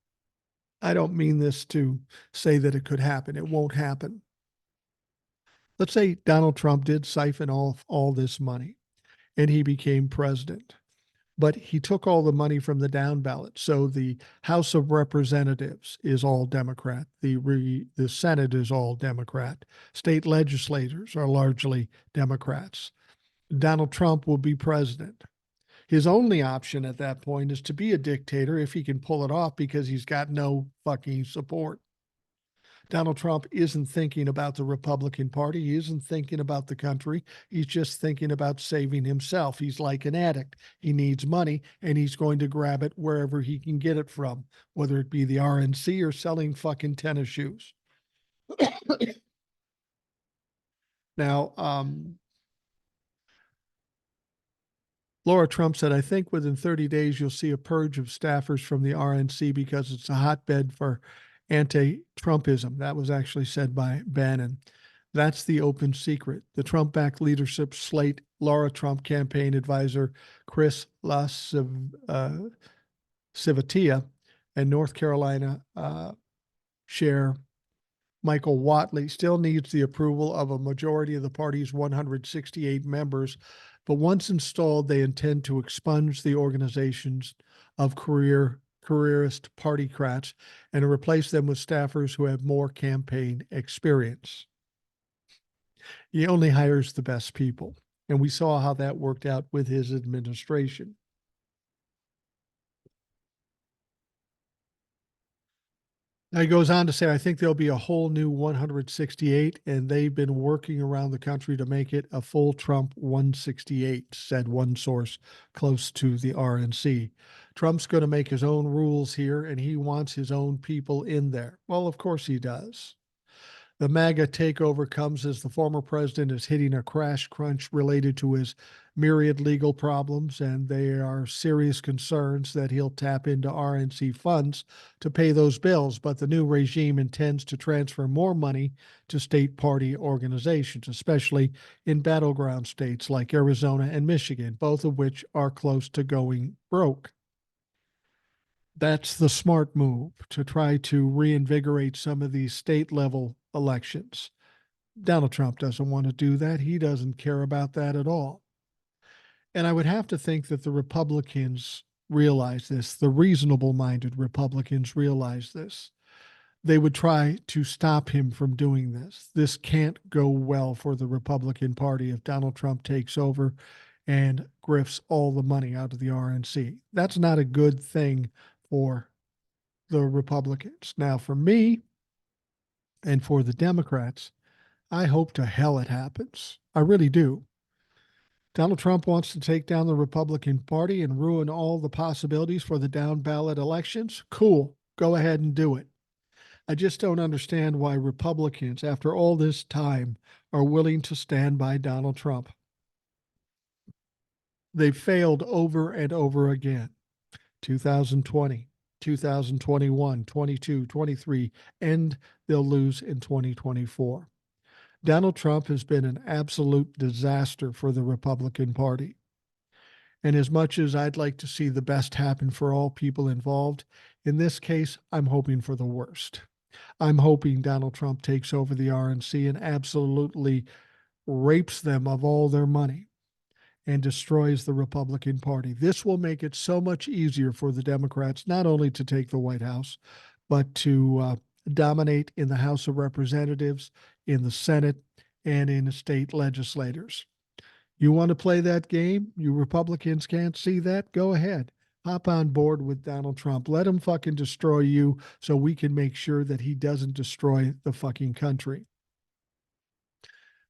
I don't mean this to say that it could happen, it won't happen. Let's say Donald Trump did siphon off all this money and he became president, but he took all the money from the down ballot. So the House of Representatives is all Democrat. The Senate is all Democrat. State legislators are largely Democrats. Donald Trump will be president. His only option at that point is to be a dictator if he can pull it off because he's got no fucking support. Donald Trump isn't thinking about the Republican Party. He isn't thinking about the country. He's just thinking about saving himself. He's like an addict. He needs money and he's going to grab it wherever he can get it from, whether it be the RNC or selling fucking tennis shoes. Now, Laura Trump said, I think within 30 days you'll see a purge of staffers from the RNC because it's a hotbed for anti-Trumpism. That was actually said by Bannon. That's the open secret. The Trump-backed leadership slate Laura Trump campaign advisor Chris LaCivitia and North Carolina Chair Michael Whatley still needs the approval of a majority of the party's 168 members, but once installed, they intend to expunge the organizations of careerist partycrats and replace them with staffers who have more campaign experience. He only hires the best people, and we saw how that worked out with his administration. Now he goes on to say, I think there'll be a whole new 168, and they've been working around the country to make it a full Trump 168, said one source close to the RNC. Trump's going to make his own rules here, and he wants his own people in there. Well, of course he does. The MAGA takeover comes as the former president is hitting a crash crunch related to his myriad legal problems, and there are serious concerns that he'll tap into RNC funds to pay those bills. But the new regime intends to transfer more money to state party organizations, especially in battleground states like Arizona and Michigan, both of which are close to going broke. That's the smart move, to try to reinvigorate some of these state level elections. Donald Trump doesn't want to do that. He doesn't care about that at all. And I would have to think that the Republicans realize this, the reasonable minded Republicans realize this. They would try to stop him from doing this. This can't go well for the Republican Party if Donald Trump takes over and grifts all the money out of the RNC. That's not a good thing for the Republicans. Now, for me and for the Democrats, I hope to hell it happens. I really do. Donald Trump wants to take down the Republican Party and ruin all the possibilities for the down ballot elections. Cool. Go ahead and do it. I just don't understand why Republicans, after all this time, are willing to stand by Donald Trump. They've failed over and over again. 2020, 2021, 22, 23, and they'll lose in 2024. Donald Trump has been an absolute disaster for the Republican Party. And as much as I'd like to see the best happen for all people involved, in this case, I'm hoping for the worst. I'm hoping Donald Trump takes over the RNC and absolutely rapes them of all their money and destroys the Republican Party. This will make it so much easier for the Democrats not only to take the White House, but to dominate in the House of Representatives, in the Senate, and in the state legislators. You want to play that game? You Republicans can't see that? Go ahead. Hop on board with Donald Trump. Let him fucking destroy you so we can make sure that he doesn't destroy the fucking country.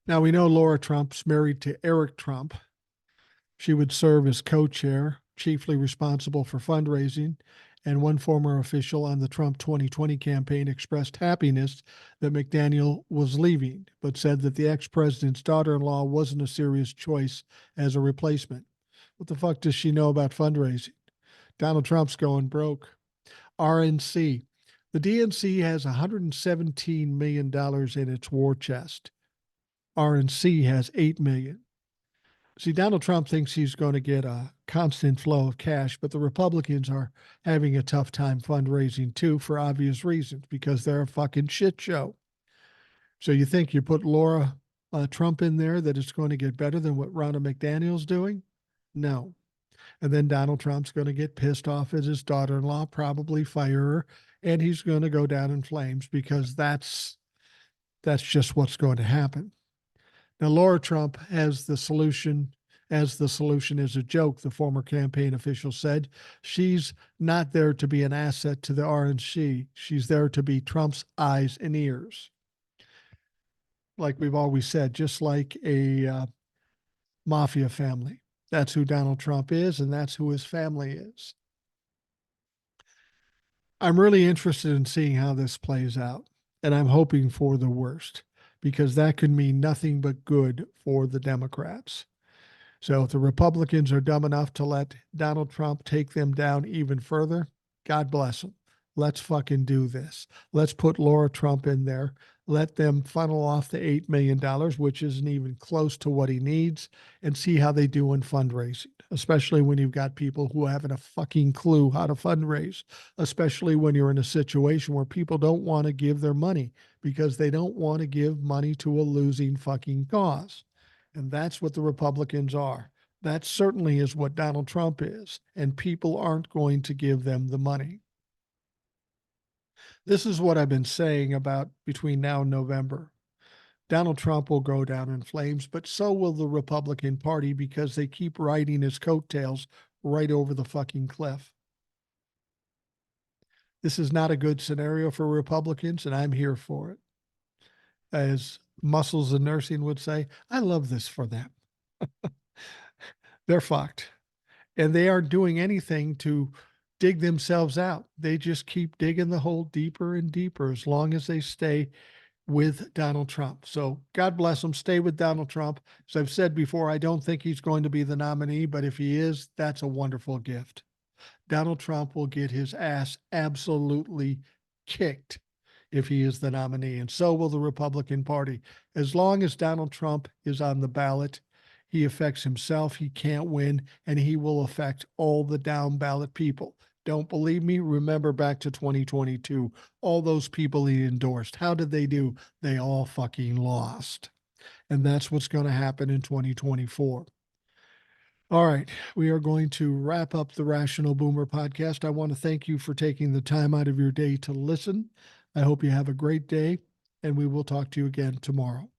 Now, we know Laura Trump's married to Eric Trump. She would serve as co-chair, chiefly responsible for fundraising, and one former official on the Trump 2020 campaign expressed happiness that McDaniel was leaving, but said that the ex-president's daughter-in-law wasn't a serious choice as a replacement. What the fuck does she know about fundraising? Donald Trump's going broke. RNC. The DNC has $117 million in its war chest. RNC has $8 million. See, Donald Trump thinks he's going to get a constant flow of cash, but the Republicans are having a tough time fundraising too, for obvious reasons, because they're a fucking shit show. So you think you put Laura Trump in there that it's going to get better than what Ronna McDaniel's doing? No. And then Donald Trump's going to get pissed off at his daughter-in-law, probably fire her, and he's going to go down in flames because that's just what's going to happen. Now, Laura Trump has the solution, as the solution is a joke, the former campaign official said. She's not there to be an asset to the RNC. She's there to be Trump's eyes and ears. Like we've always said, just like a mafia family. That's who Donald Trump is, and that's who his family is. I'm really interested in seeing how this plays out, and I'm hoping for the worst because that could mean nothing but good for the Democrats. So if the Republicans are dumb enough to let Donald Trump take them down even further, God bless them. Let's fucking do this. Let's put Laura Trump in there. Let them funnel off the $8 million, which isn't even close to what he needs, and see how they do in fundraising, especially when you've got people who haven't a fucking clue how to fundraise, especially when you're in a situation where people don't want to give their money because they don't want to give money to a losing fucking cause. And that's what the Republicans are. That certainly is what Donald Trump is. And people aren't going to give them the money. This is what I've been saying about between now and November. Donald Trump will go down in flames, but so will the Republican Party because they keep riding his coattails right over the fucking cliff. This is not a good scenario for Republicans, and I'm here for it. As Muscles and Nursing would say, I love this for them. They're fucked. And they aren't doing anything to dig themselves out. They just keep digging the hole deeper and deeper as long as they stay with Donald Trump. So God bless them. Stay with Donald Trump. As I've said before, I don't think he's going to be the nominee, but if he is, that's a wonderful gift. Donald Trump will get his ass absolutely kicked if he is the nominee, and so will the Republican Party. As long as Donald Trump is on the ballot, he affects himself, he can't win, and he will affect all the down ballot people. Don't believe me? Remember back to 2022, all those people he endorsed. How did they do? They all fucking lost. And that's what's going to happen in 2024. All right, we are going to wrap up the Rational Boomer podcast. I want to thank you for taking the time out of your day to listen. I hope you have a great day, and we will talk to you again tomorrow.